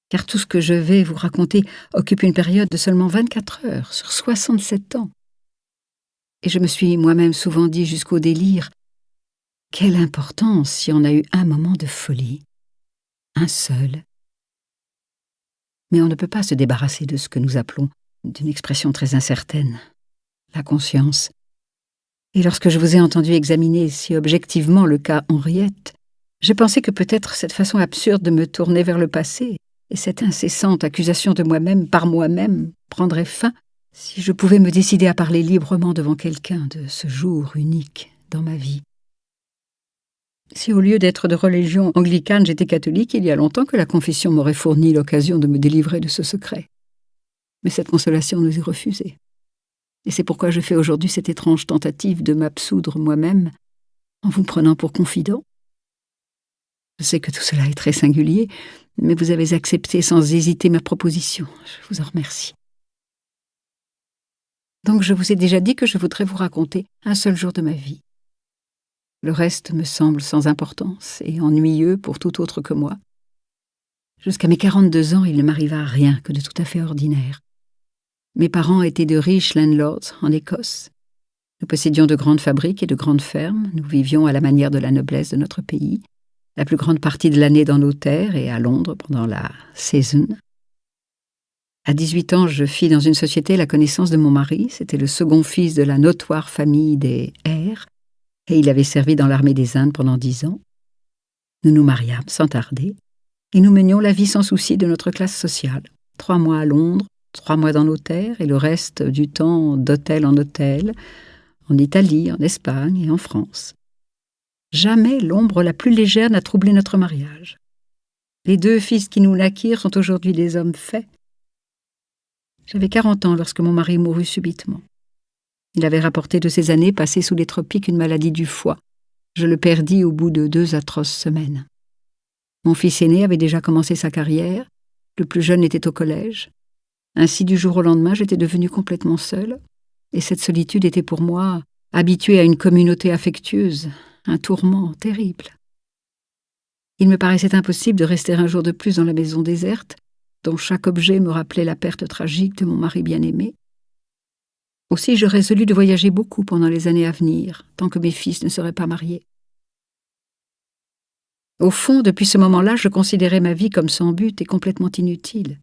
car tout ce que je vais vous raconter occupe une période de seulement 24 heures, sur 67 ans. Et je me suis moi-même souvent dit jusqu'au délire, quelle importance si on a eu un moment de folie, un seul. Mais on ne peut pas se débarrasser de ce que nous appelons, d'une expression très incertaine, la conscience. Et lorsque je vous ai entendu examiner si objectivement le cas Henriette, j'ai pensé que peut-être cette façon absurde de me tourner vers le passé et cette incessante accusation de moi-même par moi-même prendrait fin si je pouvais me décider à parler librement devant quelqu'un de ce jour unique dans ma vie. Si au lieu d'être de religion anglicane, j'étais catholique, il y a longtemps que la confession m'aurait fourni l'occasion de me délivrer de ce secret. Mais cette consolation nous est refusée. Et c'est pourquoi je fais aujourd'hui cette étrange tentative de m'absoudre moi-même en vous prenant pour confident. Je sais que tout cela est très singulier, mais vous avez accepté sans hésiter ma proposition. Je vous en remercie. Donc je vous ai déjà dit que je voudrais vous raconter un seul jour de ma vie. Le reste me semble sans importance et ennuyeux pour tout autre que moi. Jusqu'à mes 42 ans, il ne m'arriva rien que de tout à fait ordinaire. Mes parents étaient de riches landlords en Écosse. Nous possédions de grandes fabriques et de grandes fermes. Nous vivions à la manière de la noblesse de notre pays, la plus grande partie de l'année dans nos terres et à Londres pendant la saison. À 18 ans, je fis dans une société la connaissance de mon mari. C'était le second fils de la notoire famille des Eyre, et il avait servi dans l'armée des Indes pendant 10 ans. Nous nous mariâmes sans tarder, et nous menions la vie sans souci de notre classe sociale. 3 mois à Londres, 3 mois dans nos terres, et le reste du temps d'hôtel en hôtel, en Italie, en Espagne et en France. Jamais l'ombre la plus légère n'a troublé notre mariage. Les 2 fils qui nous naquirent sont aujourd'hui des hommes faits. J'avais 40 ans lorsque mon mari mourut subitement. Il avait rapporté de ces années passées sous les tropiques une maladie du foie. Je le perdis au bout de 2 atroces semaines. Mon fils aîné avait déjà commencé sa carrière, le plus jeune était au collège. Ainsi, du jour au lendemain, j'étais devenue complètement seule, et cette solitude était pour moi, habituée à une communauté affectueuse, un tourment terrible. Il me paraissait impossible de rester un jour de plus dans la maison déserte, dont chaque objet me rappelait la perte tragique de mon mari bien-aimé. Aussi, je résolus de voyager beaucoup pendant les années à venir, tant que mes fils ne seraient pas mariés. Au fond, depuis ce moment-là, je considérais ma vie comme sans but et complètement inutile.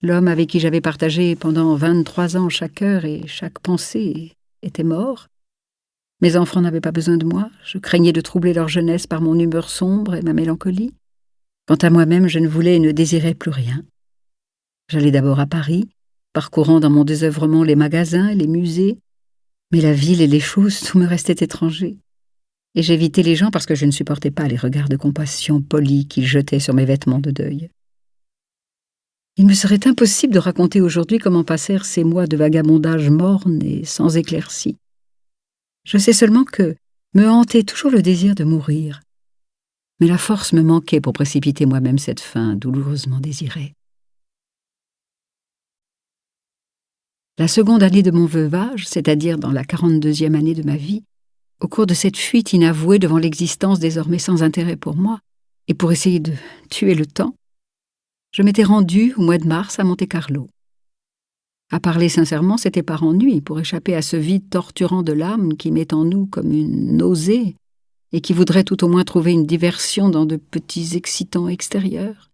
L'homme avec qui j'avais partagé pendant 23 ans chaque heure et chaque pensée était mort. Mes enfants n'avaient pas besoin de moi, je craignais de troubler leur jeunesse par mon humeur sombre et ma mélancolie. Quant à moi-même, je ne voulais et ne désirais plus rien. J'allais d'abord à Paris, parcourant dans mon désœuvrement les magasins et les musées, mais la ville et les choses, tout me restait étranger. Et j'évitais les gens parce que je ne supportais pas les regards de compassion polis qu'ils jetaient sur mes vêtements de deuil. Il me serait impossible de raconter aujourd'hui comment passèrent ces mois de vagabondage morne et sans éclaircie. Je sais seulement que me hantait toujours le désir de mourir. Mais la force me manquait pour précipiter moi-même cette fin douloureusement désirée. La seconde année de mon veuvage, c'est-à-dire dans la 42e année de ma vie, au cours de cette fuite inavouée devant l'existence désormais sans intérêt pour moi, et pour essayer de tuer le temps, je m'étais rendue au mois de mars à Monte-Carlo. À parler sincèrement, c'était par ennui, pour échapper à ce vide torturant de l'âme qui met en nous comme une nausée et qui voudrait tout au moins trouver une diversion dans de petits excitants extérieurs.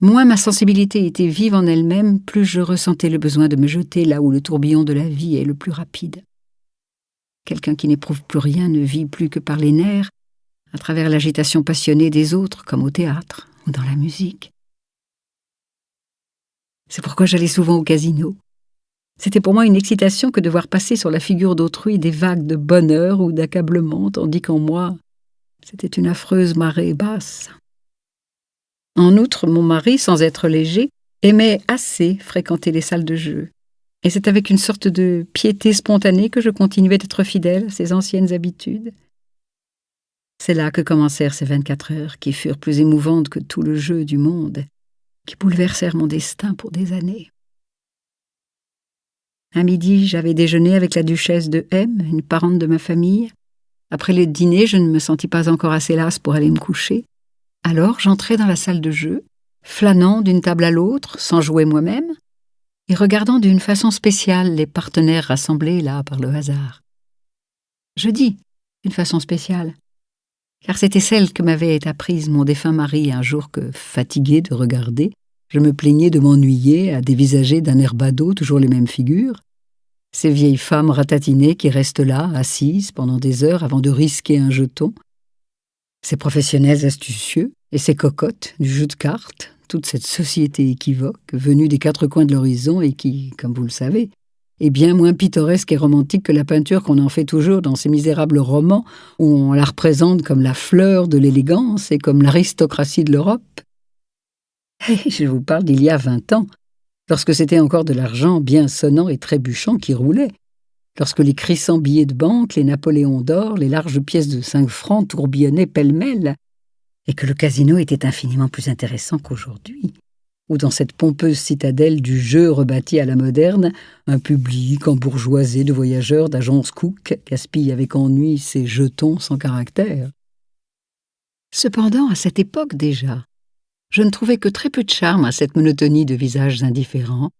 Moins ma sensibilité était vive en elle-même, plus je ressentais le besoin de me jeter là où le tourbillon de la vie est le plus rapide. Quelqu'un qui n'éprouve plus rien ne vit plus que par les nerfs, à travers l'agitation passionnée des autres, comme au théâtre ou dans la musique. C'est pourquoi j'allais souvent au casino. C'était pour moi une excitation que de voir passer sur la figure d'autrui des vagues de bonheur ou d'accablement, tandis qu'en moi, c'était une affreuse marée basse. En outre, mon mari, sans être léger, aimait assez fréquenter les salles de jeu. Et c'est avec une sorte de piété spontanée que je continuais d'être fidèle à ses anciennes habitudes. C'est là que commencèrent ces 24 heures qui furent plus émouvantes que tout le jeu du monde, qui bouleversèrent mon destin pour des années. À midi, j'avais déjeuné avec la duchesse de M, une parente de ma famille. Après le dîner, je ne me sentis pas encore assez lasse pour aller me coucher. Alors j'entrai dans la salle de jeu, flânant d'une table à l'autre, sans jouer moi-même, et regardant d'une façon spéciale les partenaires rassemblés là par le hasard. Je dis d'une façon spéciale, car c'était celle que m'avait apprise mon défunt mari un jour que, fatigué de regarder, je me plaignais de m'ennuyer à dévisager d'un air badaud toujours les mêmes figures. Ces vieilles femmes ratatinées qui restent là, assises pendant des heures avant de risquer un jeton. Ces professionnels astucieux et ces cocottes du jeu de cartes, toute cette société équivoque venue des quatre coins de l'horizon et qui, comme vous le savez, est bien moins pittoresque et romantique que la peinture qu'on en fait toujours dans ces misérables romans où on la représente comme la fleur de l'élégance et comme l'aristocratie de l'Europe. Et je vous parle d'il y a 20 ans, lorsque c'était encore de l'argent bien sonnant et trébuchant qui roulait, lorsque les crissants billets de banque, les Napoléons d'or, les larges pièces de 5 francs tourbillonnaient pêle-mêle, et que le casino était infiniment plus intéressant qu'aujourd'hui, où dans cette pompeuse citadelle du jeu rebâtie à la moderne, un public embourgeoisé de voyageurs d'agence Cook gaspille avec ennui ses jetons sans caractère. Cependant, à cette époque déjà, je ne trouvais que très peu de charme à cette monotonie de visages indifférents,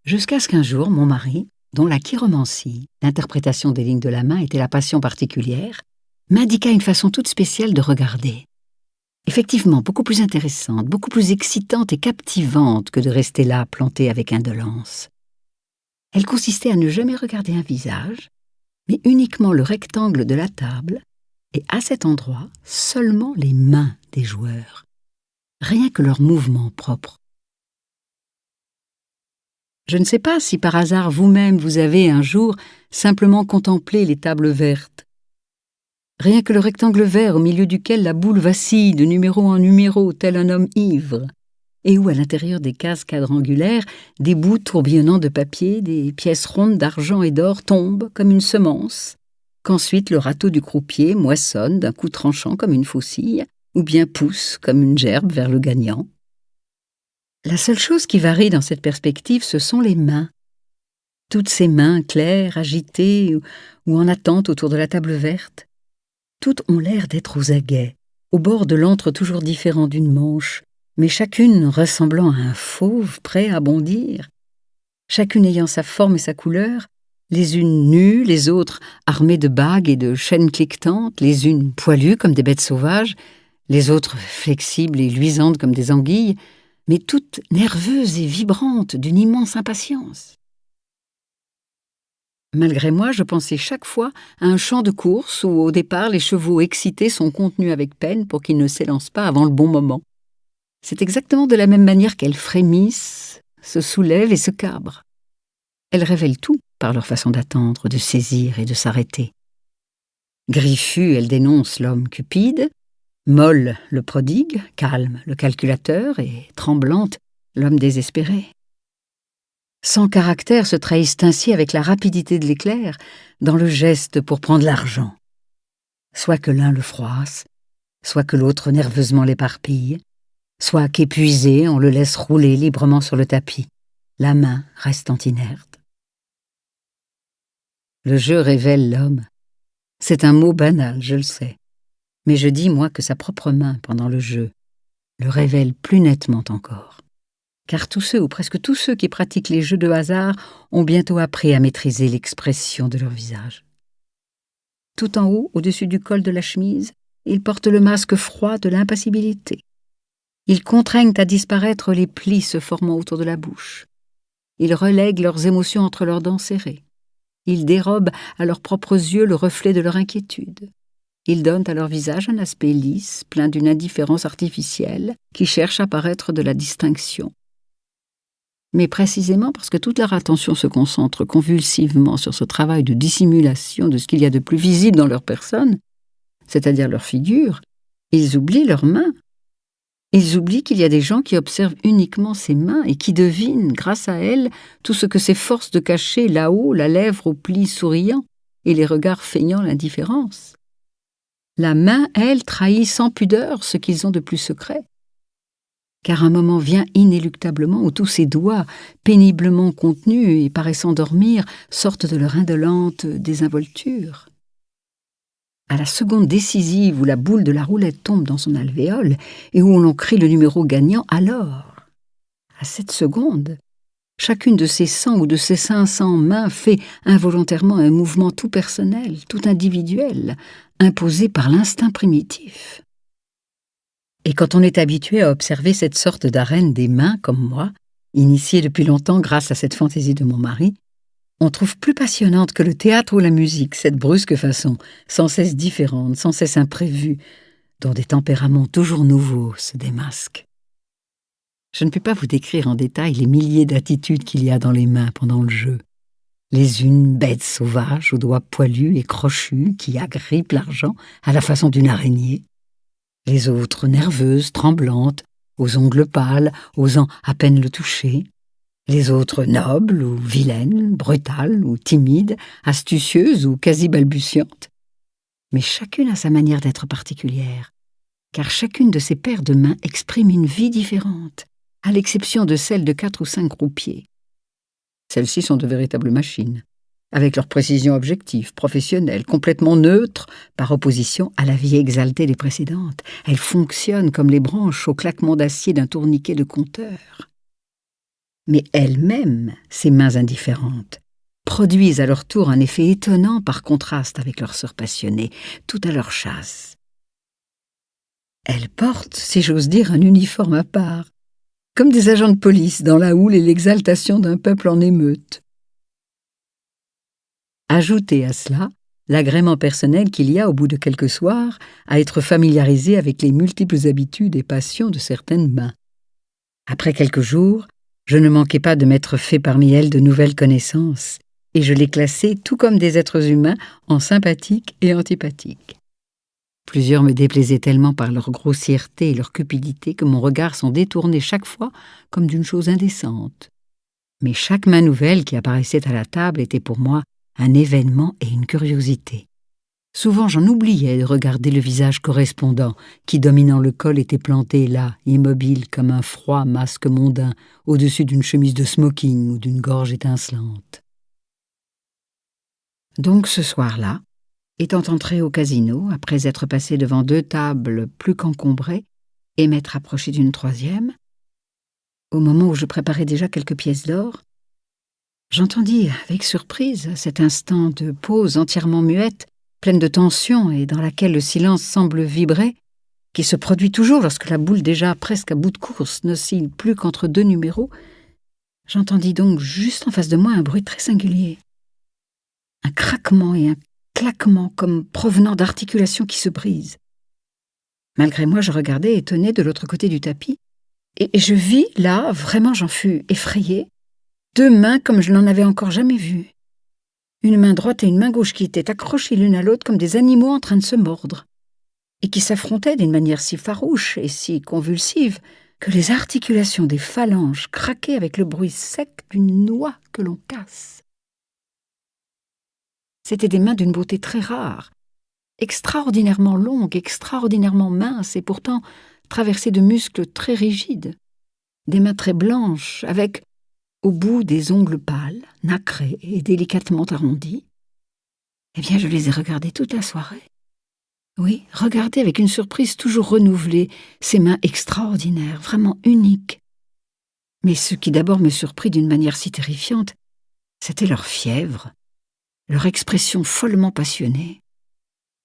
jusqu'à ce qu'un jour, mon mari, dont la chiromancie, l'interprétation des lignes de la main était la passion particulière, m'indiqua une façon toute spéciale de regarder. Effectivement, beaucoup plus intéressante, beaucoup plus excitante et captivante que de rester là, plantée avec indolence. Elle consistait à ne jamais regarder un visage, mais uniquement le rectangle de la table, et à cet endroit, seulement les mains des joueurs. Rien que leurs mouvements propres. Je ne sais pas si par hasard vous-même vous avez un jour simplement contemplé les tables vertes. Rien que le rectangle vert au milieu duquel la boule vacille de numéro en numéro tel un homme ivre, et où à l'intérieur des cases quadrangulaires, des bouts tourbillonnants de papier, des pièces rondes d'argent et d'or tombent comme une semence, qu'ensuite le râteau du croupier moissonne d'un coup tranchant comme une faucille, ou bien pousse comme une gerbe vers le gagnant. La seule chose qui varie dans cette perspective, ce sont les mains. Toutes ces mains claires, agitées ou en attente autour de la table verte. Toutes ont l'air d'être aux aguets, au bord de l'antre toujours différent d'une manche, mais chacune ressemblant à un fauve prêt à bondir. Chacune ayant sa forme et sa couleur, les unes nues, les autres armées de bagues et de chaînes cliquetantes, les unes poilues comme des bêtes sauvages, les autres flexibles et luisantes comme des anguilles, mais toutes nerveuses et vibrantes d'une immense impatience. Malgré moi, je pensais chaque fois à un champ de course où, au départ, les chevaux excités sont contenus avec peine pour qu'ils ne s'élancent pas avant le bon moment. C'est exactement de la même manière qu'elles frémissent, se soulèvent et se cabrent. Elles révèlent tout par leur façon d'attendre, de saisir et de s'arrêter. Griffues, elles dénoncent l'homme cupide, molle le prodigue, calme le calculateur et tremblante l'homme désespéré. Sans caractère se trahissent ainsi avec la rapidité de l'éclair dans le geste pour prendre l'argent. Soit que l'un le froisse, soit que l'autre nerveusement l'éparpille, soit qu'épuisé on le laisse rouler librement sur le tapis, la main restant inerte. Le jeu révèle l'homme. C'est un mot banal, je le sais, mais je dis moi que sa propre main pendant le jeu le révèle plus nettement encore. Car tous ceux, ou presque tous ceux qui pratiquent les jeux de hasard ont bientôt appris à maîtriser l'expression de leur visage. Tout en haut, au-dessus du col de la chemise, ils portent le masque froid de l'impassibilité. Ils contraignent à disparaître les plis se formant autour de la bouche. Ils relèguent leurs émotions entre leurs dents serrées. Ils dérobent à leurs propres yeux le reflet de leur inquiétude. Ils donnent à leur visage un aspect lisse, plein d'une indifférence artificielle, qui cherche à paraître de la distinction. Mais précisément parce que toute leur attention se concentre convulsivement sur ce travail de dissimulation de ce qu'il y a de plus visible dans leur personne, c'est-à-dire leur figure, ils oublient leurs mains. Ils oublient qu'il y a des gens qui observent uniquement ces mains et qui devinent, grâce à elles, tout ce que s'efforce de cacher là-haut la lèvre aux plis souriants et les regards feignant l'indifférence. La main, elle, trahit sans pudeur ce qu'ils ont de plus secret. Car un moment vient inéluctablement où tous ces doigts, péniblement contenus et paraissant dormir, sortent de leur indolente désinvolture. À la seconde décisive où la boule de la roulette tombe dans son alvéole et où l'on crie le numéro gagnant, alors, à cette seconde, chacune de ces 100 ou de ces 500 mains fait involontairement un mouvement tout personnel, tout individuel, imposé par l'instinct primitif. Et quand on est habitué à observer cette sorte d'arène des mains comme moi, initiée depuis longtemps grâce à cette fantaisie de mon mari, on trouve plus passionnante que le théâtre ou la musique cette brusque façon, sans cesse différente, sans cesse imprévue, dont des tempéraments toujours nouveaux se démasquent. Je ne peux pas vous décrire en détail les milliers d'attitudes qu'il y a dans les mains pendant le jeu. Les unes bêtes sauvages aux doigts poilus et crochus qui agrippent l'argent à la façon d'une araignée, les autres nerveuses, tremblantes, aux ongles pâles, osant à peine le toucher, les autres nobles ou vilaines, brutales ou timides, astucieuses ou quasi balbutiantes. Mais chacune a sa manière d'être particulière, car chacune de ces paires de mains exprime une vie différente, à l'exception de celles de 4 ou 5 croupiers. Celles-ci sont de véritables machines, avec leur précision objective, professionnelle, complètement neutre, par opposition à la vie exaltée des précédentes. Elles fonctionnent comme les branches au claquement d'acier d'un tourniquet de compteur. Mais elles-mêmes, ces mains indifférentes, produisent à leur tour un effet étonnant par contraste avec leurs sœurs passionnées, tout à leur chasse. Elles portent, si j'ose dire, un uniforme à part, comme des agents de police dans la houle et l'exaltation d'un peuple en émeute. Ajoutez à cela l'agrément personnel qu'il y a au bout de quelques soirs à être familiarisé avec les multiples habitudes et passions de certaines mains. Après quelques jours, je ne manquai pas de m'être fait parmi elles de nouvelles connaissances, et je les classai, tout comme des êtres humains, en sympathiques et antipathiques. Plusieurs me déplaisaient tellement par leur grossièreté et leur cupidité que mon regard s'en détournait chaque fois comme d'une chose indécente. Mais chaque main nouvelle qui apparaissait à la table était pour moi un événement et une curiosité. Souvent j'en oubliais de regarder le visage correspondant, qui dominant le col était planté là, immobile comme un froid masque mondain, au-dessus d'une chemise de smoking ou d'une gorge étincelante. Donc ce soir-là, étant entré au casino, après être passé devant 2 tables plus qu'encombrées, et m'être approché d'une 3e, au moment où je préparais déjà quelques pièces d'or, j'entendis avec surprise, à cet instant de pause entièrement muette, pleine de tension et dans laquelle le silence semble vibrer, qui se produit toujours lorsque la boule déjà presque à bout de course n'oscille plus qu'entre 2 numéros, j'entendis donc juste en face de moi un bruit très singulier. Un craquement et un claquement comme provenant d'articulations qui se brisent. Malgré moi, je regardais étonné de l'autre côté du tapis, et je vis là, vraiment j'en fus effrayée, 2 mains comme je n'en avais encore jamais vues. Une main droite et une main gauche qui étaient accrochées l'une à l'autre comme des animaux en train de se mordre, et qui s'affrontaient d'une manière si farouche et si convulsive que les articulations des phalanges craquaient avec le bruit sec d'une noix que l'on casse. C'étaient des mains d'une beauté très rare, extraordinairement longues, extraordinairement minces et pourtant traversées de muscles très rigides, des mains très blanches avec, au bout des ongles pâles, nacrés et délicatement arrondis. Eh bien, je les ai regardées toute la soirée. Oui, regardées avec une surprise toujours renouvelée, ces mains extraordinaires, vraiment uniques. Mais ce qui d'abord me surprit d'une manière si terrifiante, c'était leur fièvre, leur expression follement passionnée,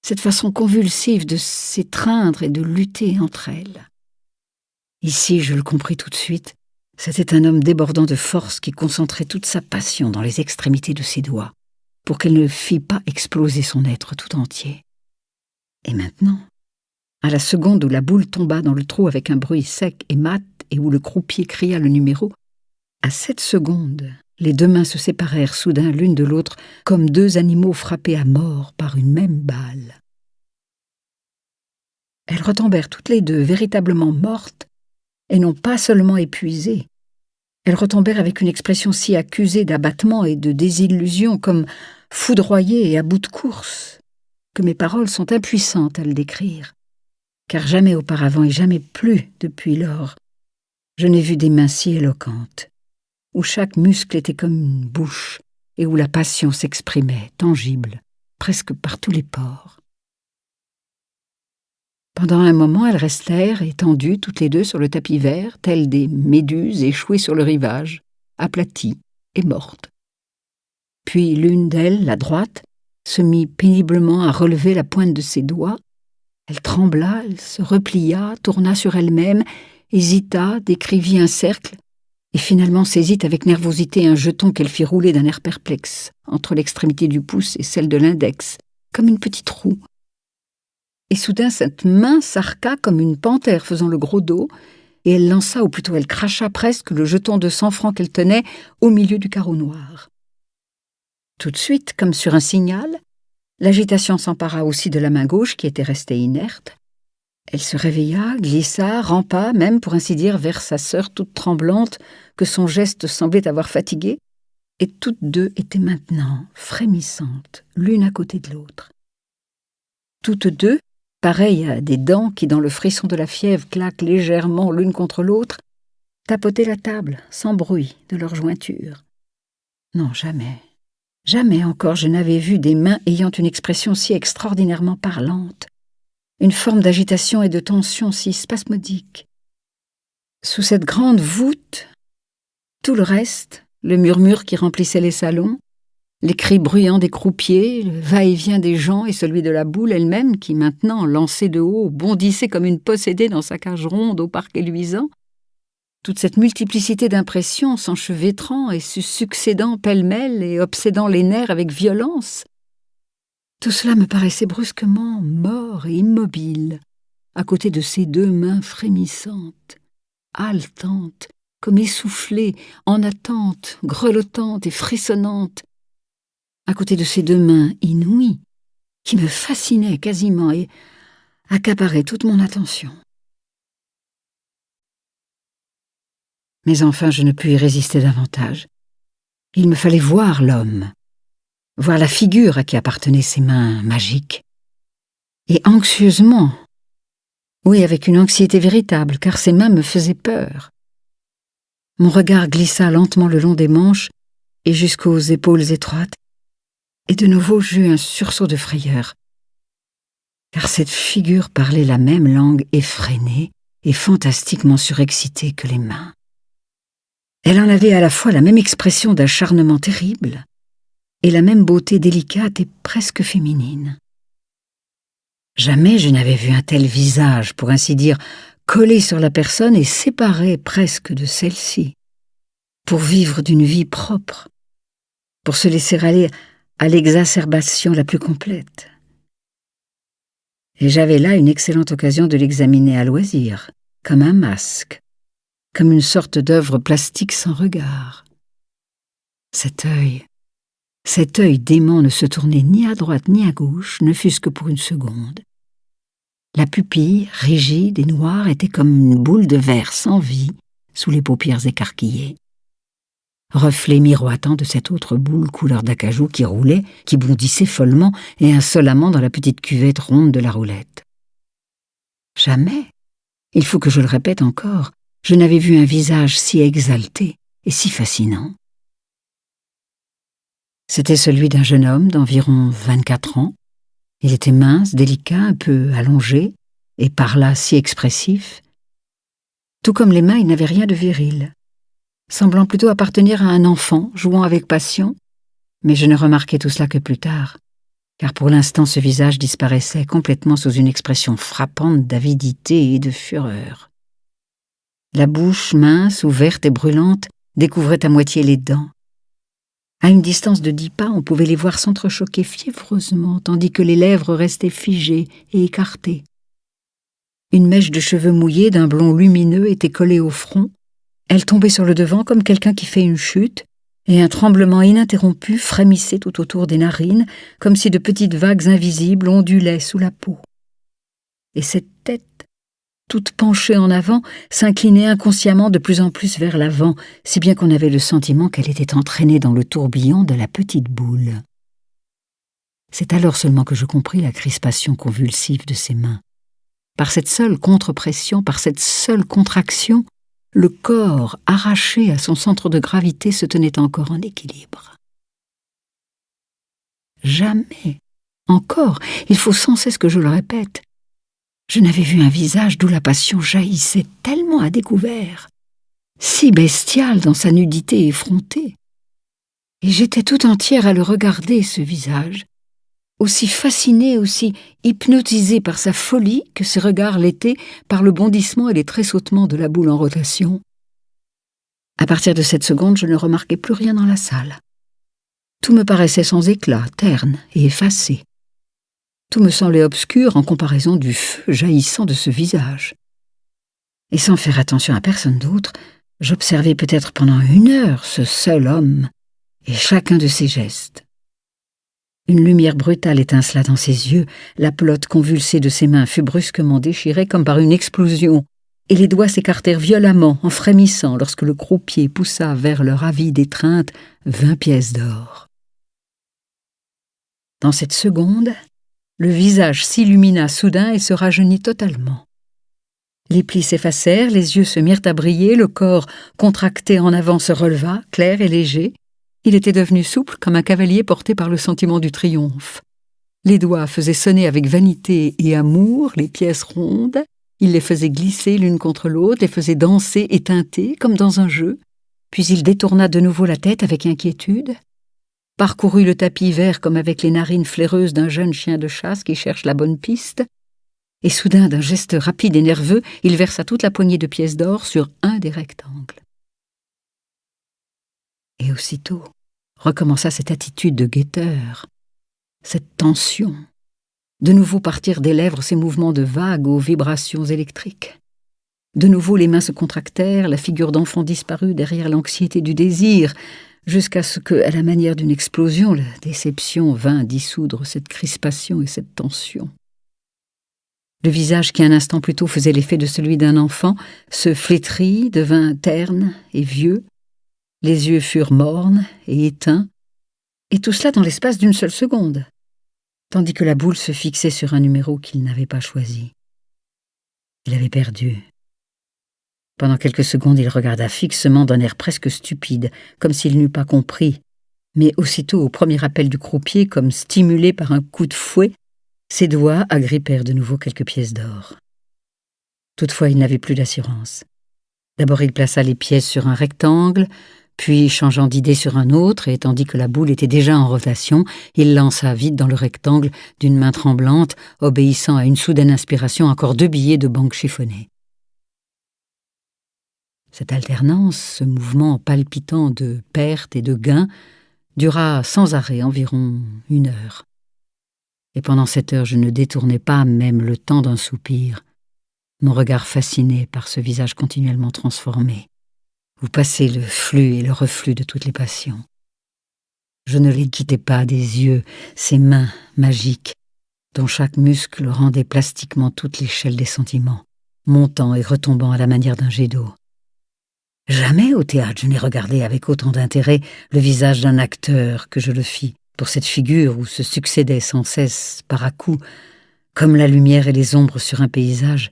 cette façon convulsive de s'étreindre et de lutter entre elles. Ici, je le compris tout de suite, c'était un homme débordant de force qui concentrait toute sa passion dans les extrémités de ses doigts, pour qu'elle ne fît pas exploser son être tout entier. Et maintenant, à la seconde où la boule tomba dans le trou avec un bruit sec et mat et où le croupier cria le numéro, à cette seconde, les 2 mains se séparèrent soudain l'une de l'autre comme 2 animaux frappés à mort par une même balle. Elles retombèrent toutes les 2 véritablement mortes et non pas seulement épuisées. Elles retombèrent avec une expression si accusée d'abattement et de désillusion comme foudroyées et à bout de course. que mes paroles sont impuissantes à le décrire, car jamais auparavant et jamais plus depuis lors, je n'ai vu des mains si éloquentes, où chaque muscle était comme une bouche et où la passion s'exprimait, tangible, presque par tous les pores. Pendant un moment, elles restèrent étendues toutes les deux sur le tapis vert, telles des méduses échouées sur le rivage, aplaties et mortes. Puis l'une d'elles, la droite, se mit péniblement à relever la pointe de ses doigts. Elle trembla, elle se replia, tourna sur elle-même, hésita, décrivit un cercle, et finalement saisit avec nervosité un jeton qu'elle fit rouler d'un air perplexe, entre l'extrémité du pouce et celle de l'index, comme une petite roue. Et soudain, cette main s'arqua comme une panthère faisant le gros dos, et elle lança, ou plutôt elle cracha presque, le jeton de 100 francs qu'elle tenait au milieu du carreau noir. Tout de suite, comme sur un signal, l'agitation s'empara aussi de la main gauche qui était restée inerte. Elle se réveilla, glissa, rampa, même pour ainsi dire, vers sa sœur toute tremblante, que son geste semblait avoir fatiguée, et toutes deux étaient maintenant frémissantes, l'une à côté de l'autre. Toutes deux, pareilles à des dents qui, dans le frisson de la fièvre, claquent légèrement l'une contre l'autre, tapotaient la table, sans bruit, de leur jointure. Non, jamais, jamais encore je n'avais vu des mains ayant une expression si extraordinairement parlante, une forme d'agitation et de tension si spasmodique. Sous cette grande voûte, tout le reste, le murmure qui remplissait les salons, les cris bruyants des croupiers, le va-et-vient des gens et celui de la boule elle-même qui, maintenant, lancée de haut, bondissait comme une possédée dans sa cage ronde au parquet luisant, toute cette multiplicité d'impressions s'enchevêtrant et se succédant pêle-mêle et obsédant les nerfs avec violence, tout cela me paraissait brusquement mort et immobile, à côté de ces deux mains frémissantes, haletantes, comme essoufflées, en attente, grelottantes et frissonnantes, à côté de ces deux mains inouïes, qui me fascinaient quasiment et accaparaient toute mon attention. Mais enfin, je ne pus y résister davantage. Il me fallait voir l'homme, voir la figure à qui appartenaient ces mains magiques. Et anxieusement, oui, avec une anxiété véritable, car ces mains me faisaient peur. Mon regard glissa lentement le long des manches et jusqu'aux épaules étroites, et de nouveau j'eus un sursaut de frayeur, car cette figure parlait la même langue effrénée et fantastiquement surexcitée que les mains. Elle en avait à la fois la même expression d'acharnement terrible et la même beauté délicate et presque féminine. Jamais je n'avais vu un tel visage, pour ainsi dire, collé sur la personne et séparé presque de celle-ci, pour vivre d'une vie propre, pour se laisser aller à l'exacerbation la plus complète. Et j'avais là une excellente occasion de l'examiner à loisir, comme un masque, comme une sorte d'œuvre plastique sans regard. Cet œil dément ne se tournait ni à droite ni à gauche, ne fût-ce que pour une seconde. La pupille, rigide et noire, était comme une boule de verre sans vie sous les paupières écarquillées. Reflet miroitant de cette autre boule couleur d'acajou qui roulait, qui bondissait follement et insolemment dans la petite cuvette ronde de la roulette. Jamais, il faut que je le répète encore, je n'avais vu un visage si exalté et si fascinant. C'était celui d'un jeune homme d'environ 24 ans. Il était mince, délicat, un peu allongé, et par là si expressif. Tout comme les mains, il n'avait rien de viril, semblant plutôt appartenir à un enfant, jouant avec passion, mais je ne remarquai tout cela que plus tard, car pour l'instant ce visage disparaissait complètement sous une expression frappante d'avidité et de fureur. La bouche mince, ouverte et brûlante, découvrait à moitié les dents. À une distance de 10 pas, on pouvait les voir s'entrechoquer fiévreusement, tandis que les lèvres restaient figées et écartées. Une mèche de cheveux mouillés d'un blond lumineux était collée au front. Elle tombait sur le devant comme quelqu'un qui fait une chute, et un tremblement ininterrompu frémissait tout autour des narines, comme si de petites vagues invisibles ondulaient sous la peau. Et cette tête, toute penchée en avant, s'inclinait inconsciemment de plus en plus vers l'avant, si bien qu'on avait le sentiment qu'elle était entraînée dans le tourbillon de la petite boule. C'est alors seulement que je compris la crispation convulsive de ses mains. Par cette seule contre-pression, par cette seule contraction, le corps, arraché à son centre de gravité, se tenait encore en équilibre. Jamais, encore, il faut sans cesse que je le répète, je n'avais vu un visage d'où la passion jaillissait tellement à découvert, si bestial dans sa nudité effrontée. Et j'étais tout entière à le regarder, ce visage, aussi fascinée, aussi hypnotisée par sa folie que ses regards l'étaient par le bondissement et les tressautements de la boule en rotation. À partir de cette seconde, je ne remarquais plus rien dans la salle. Tout me paraissait sans éclat, terne et effacé. Tout me semblait obscur en comparaison du feu jaillissant de ce visage. Et sans faire attention à personne d'autre, j'observai peut-être pendant 1 heure ce seul homme et chacun de ses gestes. Une lumière brutale étincela dans ses yeux, la pelote convulsée de ses mains fut brusquement déchirée comme par une explosion, et les doigts s'écartèrent violemment en frémissant lorsque le croupier poussa vers leur avide étreinte 20 pièces d'or. Dans cette seconde, le visage s'illumina soudain et se rajeunit totalement. Les plis s'effacèrent, les yeux se mirent à briller, le corps contracté en avant se releva, clair et léger. Il était devenu souple comme un cavalier porté par le sentiment du triomphe. Les doigts faisaient sonner avec vanité et amour les pièces rondes, il les faisait glisser l'une contre l'autre, les faisait danser et tinter comme dans un jeu, puis il détourna de nouveau la tête avec inquiétude, parcourut le tapis vert comme avec les narines flaireuses d'un jeune chien de chasse qui cherche la bonne piste, et soudain, d'un geste rapide et nerveux, il versa toute la poignée de pièces d'or sur un des rectangles. Et aussitôt recommença cette attitude de guetteur, cette tension. De nouveau partirent des lèvres ces mouvements de vagues aux vibrations électriques. De nouveau les mains se contractèrent, la figure d'enfant disparut derrière l'anxiété du désir, jusqu'à ce que, à la manière d'une explosion, la déception vint dissoudre cette crispation et cette tension. Le visage qui un instant plus tôt faisait l'effet de celui d'un enfant se flétrit, devint terne et vieux. Les yeux furent mornes et éteints, et tout cela dans l'espace d'une seule seconde, tandis que la boule se fixait sur un numéro qu'il n'avait pas choisi. Il avait perdu. Pendant quelques secondes, il regarda fixement d'un air presque stupide, comme s'il n'eût pas compris, mais aussitôt, au premier appel du croupier, comme stimulé par un coup de fouet, ses doigts agrippèrent de nouveau quelques pièces d'or. Toutefois, il n'avait plus d'assurance. D'abord, il plaça les pièces sur un rectangle, puis, changeant d'idée sur un autre, et tandis que la boule était déjà en rotation, il lança vite dans le rectangle d'une main tremblante, obéissant à une soudaine inspiration, encore 2 billets de banque chiffonnés. Cette alternance, ce mouvement palpitant de perte et de gain, dura sans arrêt environ 1 heure. Et pendant cette heure, je ne détournai pas même le temps d'un soupir, mon regard fasciné par ce visage continuellement transformé, où passait le flux et le reflux de toutes les passions. Je ne les quittais pas des yeux, ces mains magiques, dont chaque muscle rendait plastiquement toute l'échelle des sentiments, montant et retombant à la manière d'un jet d'eau. Jamais au théâtre je n'ai regardé avec autant d'intérêt le visage d'un acteur que je le fis, pour cette figure où se succédaient sans cesse, par à-coups, comme la lumière et les ombres sur un paysage,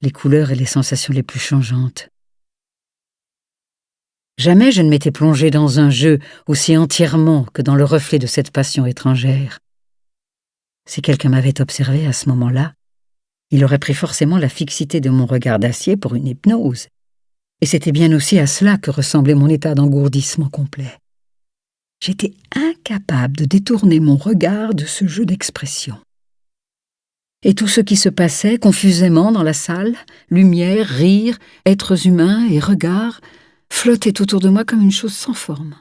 les couleurs et les sensations les plus changeantes. Jamais je ne m'étais plongé dans un jeu aussi entièrement que dans le reflet de cette passion étrangère. Si quelqu'un m'avait observé à ce moment-là, il aurait pris forcément la fixité de mon regard d'acier pour une hypnose. Et c'était bien aussi à cela que ressemblait mon état d'engourdissement complet. J'étais incapable de détourner mon regard de ce jeu d'expression. Et tout ce qui se passait confusément dans la salle, lumière, rire, êtres humains et regards, flottait autour de moi comme une chose sans forme,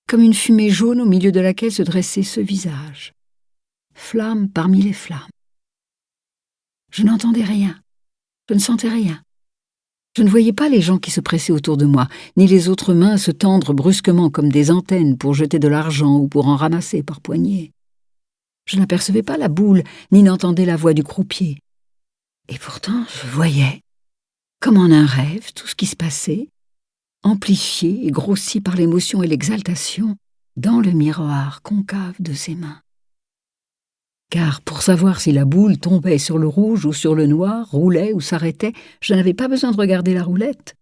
comme une fumée jaune au milieu de laquelle se dressait ce visage. Flamme parmi les flammes. Je n'entendais rien, je ne sentais rien. Je ne voyais pas les gens qui se pressaient autour de moi, ni les autres mains se tendre brusquement comme des antennes pour jeter de l'argent ou pour en ramasser par poignées. Je n'apercevais pas la boule, ni n'entendais la voix du croupier. Et pourtant, je voyais, comme en un rêve, tout ce qui se passait, amplifié et grossi par l'émotion et l'exaltation, dans le miroir concave de ses mains. Car pour savoir si la boule tombait sur le rouge ou sur le noir, roulait ou s'arrêtait, je n'avais pas besoin de regarder la roulette.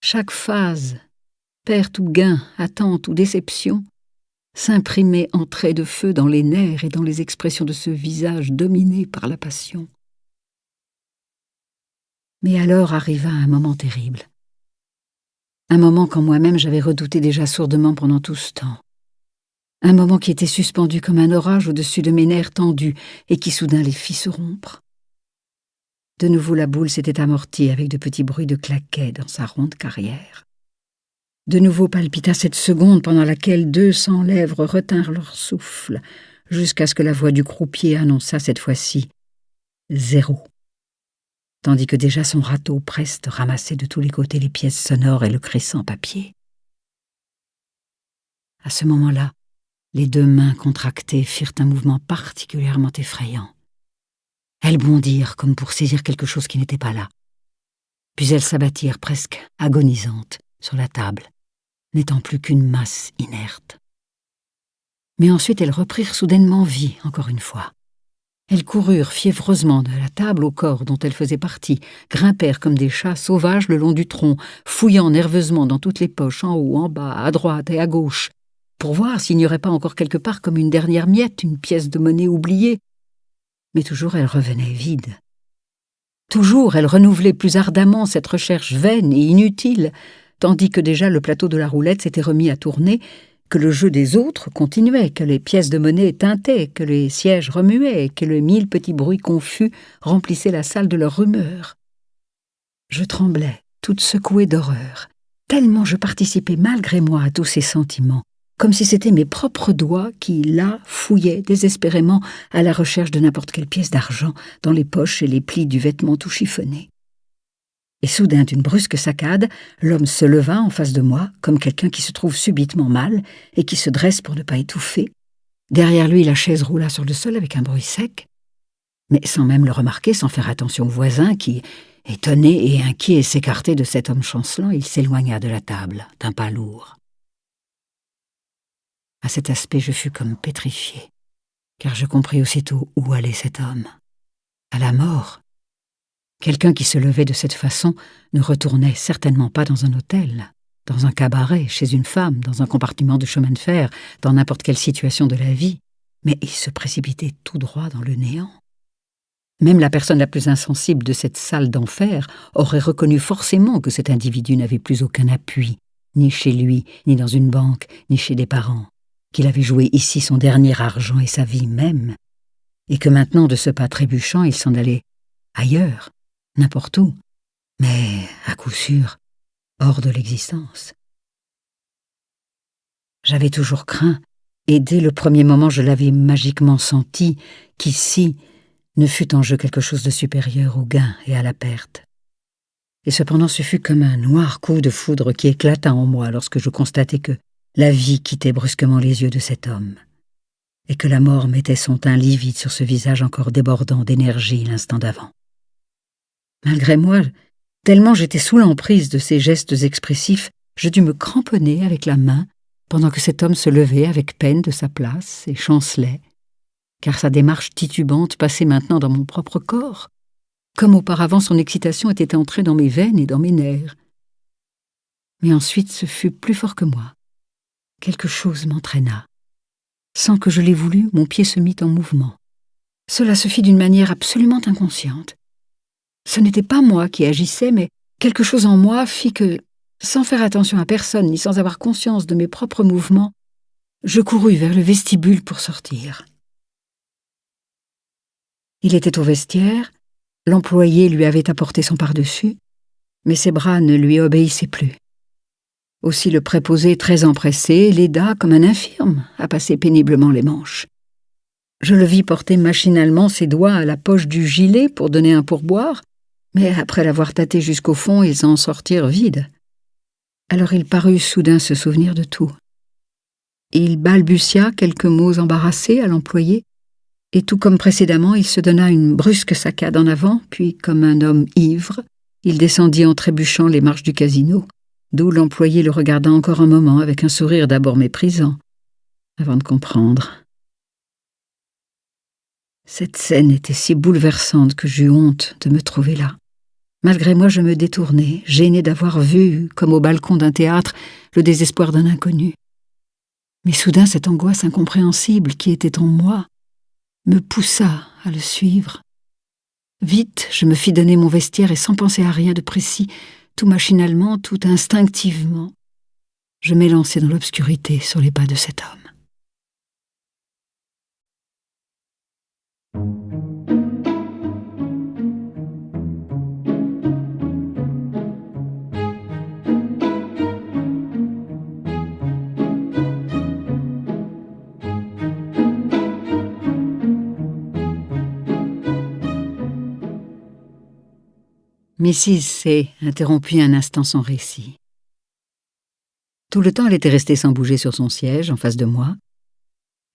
Chaque phase, perte ou gain, attente ou déception, s'imprimait en traits de feu dans les nerfs et dans les expressions de ce visage dominé par la passion. Mais alors arriva un moment terrible. Un moment qu'en moi-même j'avais redouté déjà sourdement pendant tout ce temps. Un moment qui était suspendu comme un orage au-dessus de mes nerfs tendus et qui soudain les fit se rompre. De nouveau la boule s'était amortie avec de petits bruits de claquets dans sa ronde carrière. De nouveau palpita cette seconde pendant laquelle 200 lèvres retinrent leur souffle, jusqu'à ce que la voix du croupier annonça cette fois-ci 0. Tandis que déjà son râteau preste ramassait de tous les côtés les pièces sonores et le crissant papier. À ce moment-là, les 2 mains contractées firent un mouvement particulièrement effrayant. Elles bondirent comme pour saisir quelque chose qui n'était pas là. Puis elles s'abattirent presque agonisantes sur la table, n'étant plus qu'une masse inerte. Mais ensuite elles reprirent soudainement vie, encore une fois. Elles coururent fiévreusement de la table au corps dont elles faisaient partie, grimpèrent comme des chats sauvages le long du tronc, fouillant nerveusement dans toutes les poches, en haut, en bas, à droite et à gauche, pour voir s'il n'y aurait pas encore quelque part comme une dernière miette, une pièce de monnaie oubliée. Mais toujours elles revenaient vides. Toujours elles renouvelaient plus ardemment cette recherche vaine et inutile, tandis que déjà le plateau de la roulette s'était remis à tourner, que le jeu des autres continuait, que les pièces de monnaie tintaient, que les sièges remuaient, que les 1000 petits bruits confus remplissaient la salle de leur rumeur. Je tremblais, toute secouée d'horreur, tellement je participais malgré moi à tous ces sentiments, comme si c'étaient mes propres doigts qui, là, fouillaient désespérément à la recherche de n'importe quelle pièce d'argent dans les poches et les plis du vêtement tout chiffonné. Et soudain, d'une brusque saccade, l'homme se leva en face de moi, comme quelqu'un qui se trouve subitement mal et qui se dresse pour ne pas étouffer. Derrière lui, la chaise roula sur le sol avec un bruit sec, mais sans même le remarquer, sans faire attention aux voisins qui, étonnés et inquiets, s'écartaient de cet homme chancelant, il s'éloigna de la table, d'un pas lourd. À cet aspect, je fus comme pétrifié, car je compris aussitôt où allait cet homme. À la mort. Quelqu'un qui se levait de cette façon ne retournait certainement pas dans un hôtel, dans un cabaret, chez une femme, dans un compartiment de chemin de fer, dans n'importe quelle situation de la vie, mais il se précipitait tout droit dans le néant. Même la personne la plus insensible de cette salle d'enfer aurait reconnu forcément que cet individu n'avait plus aucun appui, ni chez lui, ni dans une banque, ni chez des parents, qu'il avait joué ici son dernier argent et sa vie même, et que maintenant, de ce pas trébuchant, il s'en allait ailleurs, n'importe où, mais à coup sûr, hors de l'existence. J'avais toujours craint, et dès le premier moment je l'avais magiquement senti, qu'ici ne fût en jeu quelque chose de supérieur au gain et à la perte. Et cependant ce fut comme un noir coup de foudre qui éclata en moi lorsque je constatai que la vie quittait brusquement les yeux de cet homme, et que la mort mettait son teint livide sur ce visage encore débordant d'énergie l'instant d'avant. Malgré moi, tellement j'étais sous l'emprise de ces gestes expressifs, je dus me cramponner avec la main pendant que cet homme se levait avec peine de sa place et chancelait, car sa démarche titubante passait maintenant dans mon propre corps, comme auparavant son excitation était entrée dans mes veines et dans mes nerfs. Mais ensuite ce fut plus fort que moi. Quelque chose m'entraîna. Sans que je l'aie voulu, mon pied se mit en mouvement. Cela se fit d'une manière absolument inconsciente. Ce n'était pas moi qui agissais, mais quelque chose en moi fit que, sans faire attention à personne ni sans avoir conscience de mes propres mouvements, je courus vers le vestibule pour sortir. Il était au vestiaire, l'employé lui avait apporté son pardessus, mais ses bras ne lui obéissaient plus. Aussi le préposé, très empressé, l'aida comme un infirme à passer péniblement les manches. Je le vis porter machinalement ses doigts à la poche du gilet pour donner un pourboire, mais après l'avoir tâté jusqu'au fond, ils en sortirent vides. Alors il parut soudain se souvenir de tout. Il balbutia quelques mots embarrassés à l'employé, et tout comme précédemment, il se donna une brusque saccade en avant, puis, comme un homme ivre, il descendit en trébuchant les marches du casino, d'où l'employé le regarda encore un moment avec un sourire d'abord méprisant, avant de comprendre. Cette scène était si bouleversante que j'eus honte de me trouver là. Malgré moi, je me détournai, gênée d'avoir vu, comme au balcon d'un théâtre, le désespoir d'un inconnu. Mais soudain, cette angoisse incompréhensible qui était en moi me poussa à le suivre. Vite, je me fis donner mon vestiaire et sans penser à rien de précis, tout machinalement, tout instinctivement, je m'élançai dans l'obscurité sur les pas de cet homme. Mrs. C. interrompit un instant son récit. Tout le temps, elle était restée sans bouger sur son siège, en face de moi,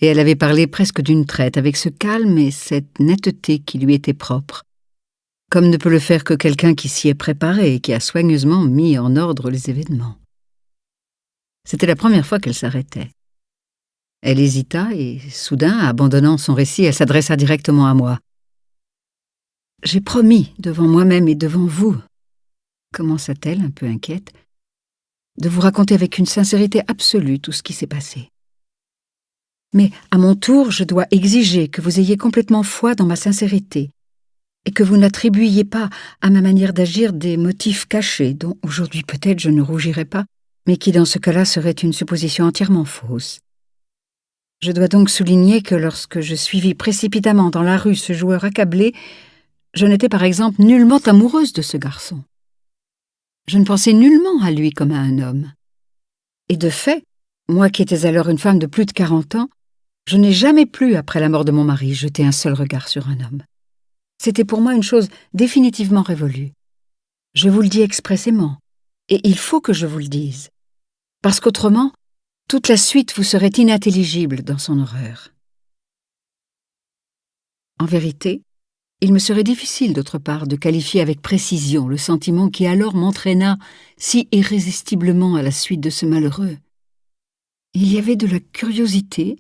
et elle avait parlé presque d'une traite, avec ce calme et cette netteté qui lui étaient propres, comme ne peut le faire que quelqu'un qui s'y est préparé et qui a soigneusement mis en ordre les événements. C'était la première fois qu'elle s'arrêtait. Elle hésita et, soudain, abandonnant son récit, elle s'adressa directement à moi. « J'ai promis, devant moi-même et devant vous, » commença-t-elle, un peu inquiète, « de vous raconter avec une sincérité absolue tout ce qui s'est passé. Mais, à mon tour, je dois exiger que vous ayez complètement foi dans ma sincérité et que vous n'attribuiez pas à ma manière d'agir des motifs cachés dont, aujourd'hui, peut-être je ne rougirai pas, mais qui, dans ce cas-là, seraient une supposition entièrement fausse. Je dois donc souligner que lorsque je suivis précipitamment dans la rue ce joueur accablé, je n'étais par exemple nullement amoureuse de ce garçon. Je ne pensais nullement à lui comme à un homme. Et de fait, moi qui étais alors une femme de plus de 40 ans, je n'ai jamais plus, après la mort de mon mari, jeté un seul regard sur un homme. C'était pour moi une chose définitivement révolue. Je vous le dis expressément, et il faut que je vous le dise, parce qu'autrement, toute la suite vous serait inintelligible dans son horreur. En vérité, il me serait difficile, d'autre part, de qualifier avec précision le sentiment qui alors m'entraîna si irrésistiblement à la suite de ce malheureux. Il y avait de la curiosité,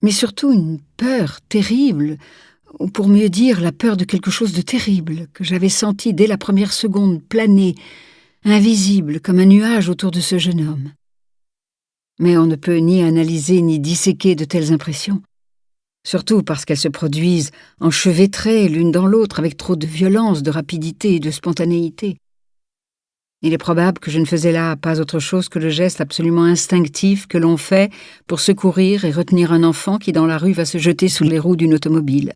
mais surtout une peur terrible, ou pour mieux dire, la peur de quelque chose de terrible que j'avais senti dès la première seconde planer, invisible comme un nuage autour de ce jeune homme. Mais on ne peut ni analyser ni disséquer de telles impressions. Surtout parce qu'elles se produisent enchevêtrées l'une dans l'autre avec trop de violence, de rapidité et de spontanéité. Il est probable que je ne faisais là pas autre chose que le geste absolument instinctif que l'on fait pour secourir et retenir un enfant qui dans la rue va se jeter sous les roues d'une automobile.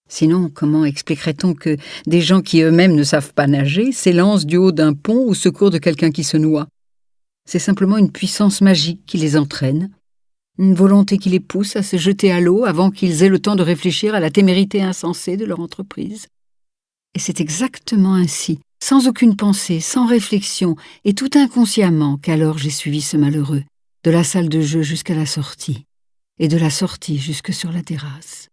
Sinon, comment expliquerait-on que des gens qui eux-mêmes ne savent pas nager s'élancent du haut d'un pont au secours de quelqu'un qui se noie? C'est simplement une puissance magique qui les entraîne, une volonté qui les pousse à se jeter à l'eau avant qu'ils aient le temps de réfléchir à la témérité insensée de leur entreprise. Et c'est exactement ainsi, sans aucune pensée, sans réflexion, et tout inconsciemment qu'alors j'ai suivi ce malheureux, de la salle de jeu jusqu'à la sortie, et de la sortie jusque sur la terrasse.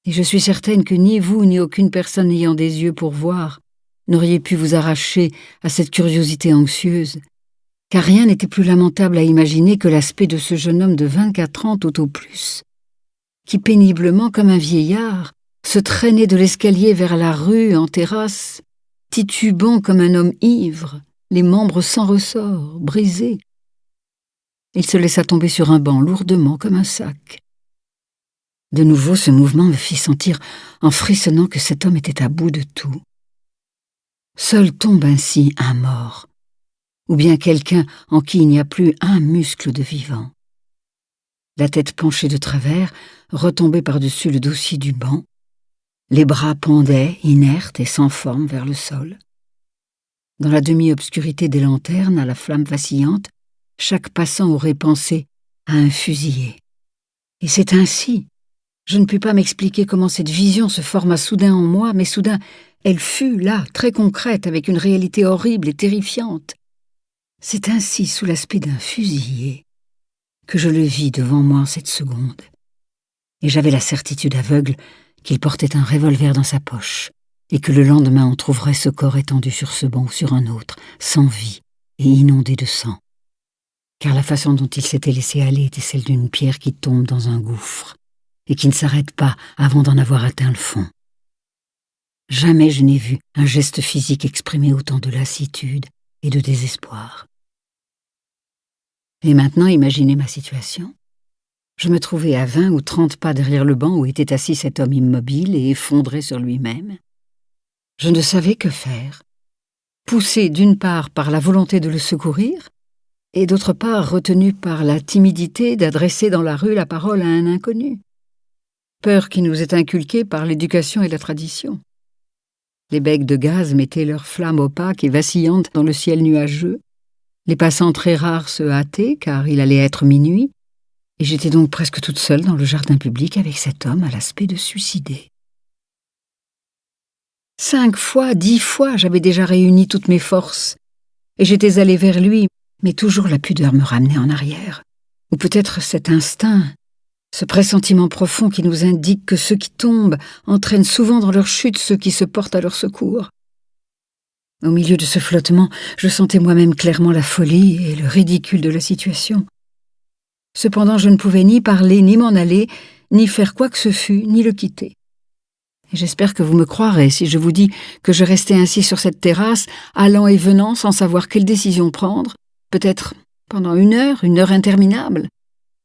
Et je suis certaine que ni vous, ni aucune personne ayant des yeux pour voir, n'auriez pu vous arracher à cette curiosité anxieuse, car rien n'était plus lamentable à imaginer que l'aspect de ce jeune homme de 24 ans tout au plus, qui péniblement, comme un vieillard, se traînait de l'escalier vers la rue en terrasse, titubant comme un homme ivre, les membres sans ressort, brisés. Il se laissa tomber sur un banc lourdement comme un sac. De nouveau, ce mouvement me fit sentir, en frissonnant, que cet homme était à bout de tout. Seul tombe ainsi un mort, ou bien quelqu'un en qui il n'y a plus un muscle de vivant. La tête penchée de travers, retombée par-dessus le dossier du banc, les bras pendaient, inertes et sans forme, vers le sol. Dans la demi-obscurité des lanternes, à la flamme vacillante, chaque passant aurait pensé à un fusillé. Et c'est ainsi. Je ne puis pas m'expliquer comment cette vision se forma soudain en moi, mais soudain, elle fut là, très concrète, avec une réalité horrible et terrifiante. C'est ainsi, sous l'aspect d'un fusillé, que je le vis devant moi en cette seconde. Et j'avais la certitude aveugle qu'il portait un revolver dans sa poche, et que le lendemain on trouverait ce corps étendu sur ce banc ou sur un autre, sans vie et inondé de sang. Car la façon dont il s'était laissé aller était celle d'une pierre qui tombe dans un gouffre, et qui ne s'arrête pas avant d'en avoir atteint le fond. Jamais je n'ai vu un geste physique exprimer autant de lassitude et de désespoir. Et maintenant, imaginez ma situation. Je me trouvais à 20 ou 30 pas derrière le banc où était assis cet homme immobile et effondré sur lui-même. Je ne savais que faire. Poussé d'une part par la volonté de le secourir, et d'autre part retenu par la timidité d'adresser dans la rue la parole à un inconnu. Peur qui nous est inculquée par l'éducation et la tradition. Les becs de gaz mettaient leurs flammes opaques et vacillantes dans le ciel nuageux. Les passants très rares se hâtaient, car il allait être minuit, et j'étais donc presque toute seule dans le jardin public avec cet homme à l'aspect de suicidé. 5 fois, 10 fois, j'avais déjà réuni toutes mes forces, et j'étais allée vers lui, mais toujours la pudeur me ramenait en arrière. Ou peut-être cet instinct, ce pressentiment profond qui nous indique que ceux qui tombent entraînent souvent dans leur chute ceux qui se portent à leur secours. Au milieu de ce flottement, je sentais moi-même clairement la folie et le ridicule de la situation. Cependant, je ne pouvais ni parler, ni m'en aller, ni faire quoi que ce fût, ni le quitter. Et j'espère que vous me croirez si je vous dis que je restais ainsi sur cette terrasse, allant et venant sans savoir quelle décision prendre, peut-être pendant une heure interminable,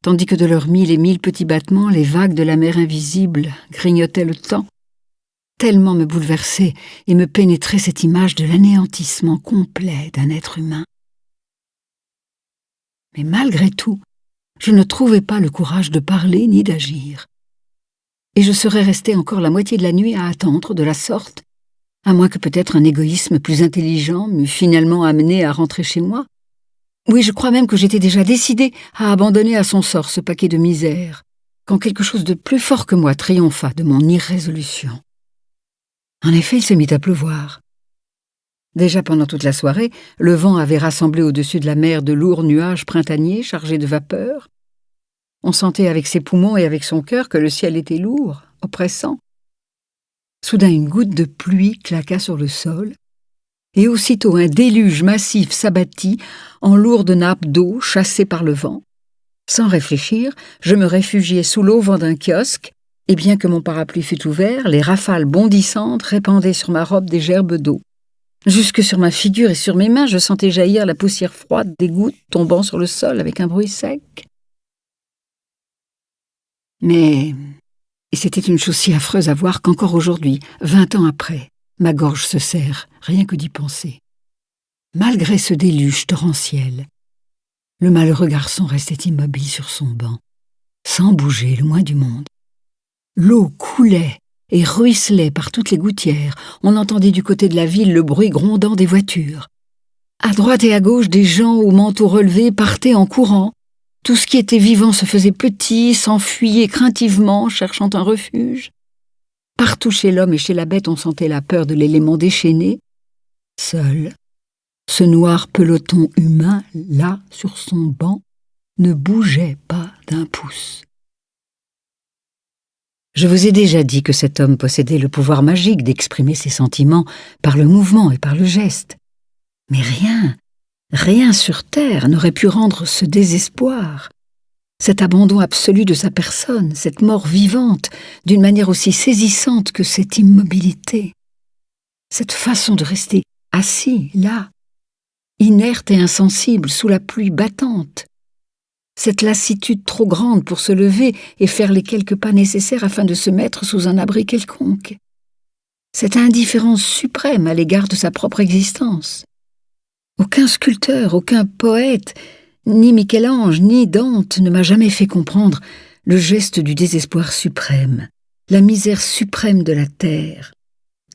tandis que de leurs 1000 et 1000 petits battements, les vagues de la mer invisible grignotaient le temps. Tellement me bouleversait et me pénétrait cette image de l'anéantissement complet d'un être humain. Mais malgré tout, je ne trouvais pas le courage de parler ni d'agir. Et je serais restée encore la moitié de la nuit à attendre de la sorte, à moins que peut-être un égoïsme plus intelligent m'eût finalement amené à rentrer chez moi. Oui, je crois même que j'étais déjà décidée à abandonner à son sort ce paquet de misère, quand quelque chose de plus fort que moi triompha de mon irrésolution. En effet, il se mit à pleuvoir. Déjà pendant toute la soirée, le vent avait rassemblé au-dessus de la mer de lourds nuages printaniers chargés de vapeur. On sentait avec ses poumons et avec son cœur que le ciel était lourd, oppressant. Soudain, une goutte de pluie claqua sur le sol, et aussitôt un déluge massif s'abattit en lourde nappe d'eau chassée par le vent. Sans réfléchir, je me réfugiai sous l'auvent d'un kiosque, et bien que mon parapluie fût ouvert, les rafales bondissantes répandaient sur ma robe des gerbes d'eau. Jusque sur ma figure et sur mes mains, je sentais jaillir la poussière froide des gouttes tombant sur le sol avec un bruit sec. Mais c'était une chose si affreuse à voir qu'encore aujourd'hui, 20 ans après, ma gorge se serre, rien que d'y penser. Malgré ce déluge torrentiel, le malheureux garçon restait immobile sur son banc, sans bouger, loin du monde. L'eau coulait et ruisselait par toutes les gouttières. On entendait du côté de la ville le bruit grondant des voitures. À droite et à gauche, des gens au manteau relevé partaient en courant. Tout ce qui était vivant se faisait petit, s'enfuyait craintivement, cherchant un refuge. Partout chez l'homme et chez la bête, on sentait la peur de l'élément déchaîné. Seul, ce noir peloton humain, là, sur son banc, ne bougeait pas d'un pouce. Je vous ai déjà dit que cet homme possédait le pouvoir magique d'exprimer ses sentiments par le mouvement et par le geste. Mais rien sur terre n'aurait pu rendre ce désespoir, cet abandon absolu de sa personne, cette mort vivante, d'une manière aussi saisissante que cette immobilité. Cette façon de rester assis, là, inerte et insensible, sous la pluie battante. Cette lassitude trop grande pour se lever et faire les quelques pas nécessaires afin de se mettre sous un abri quelconque. Cette indifférence suprême à l'égard de sa propre existence. Aucun sculpteur, aucun poète, ni Michel-Ange, ni Dante ne m'a jamais fait comprendre le geste du désespoir suprême, la misère suprême de la terre,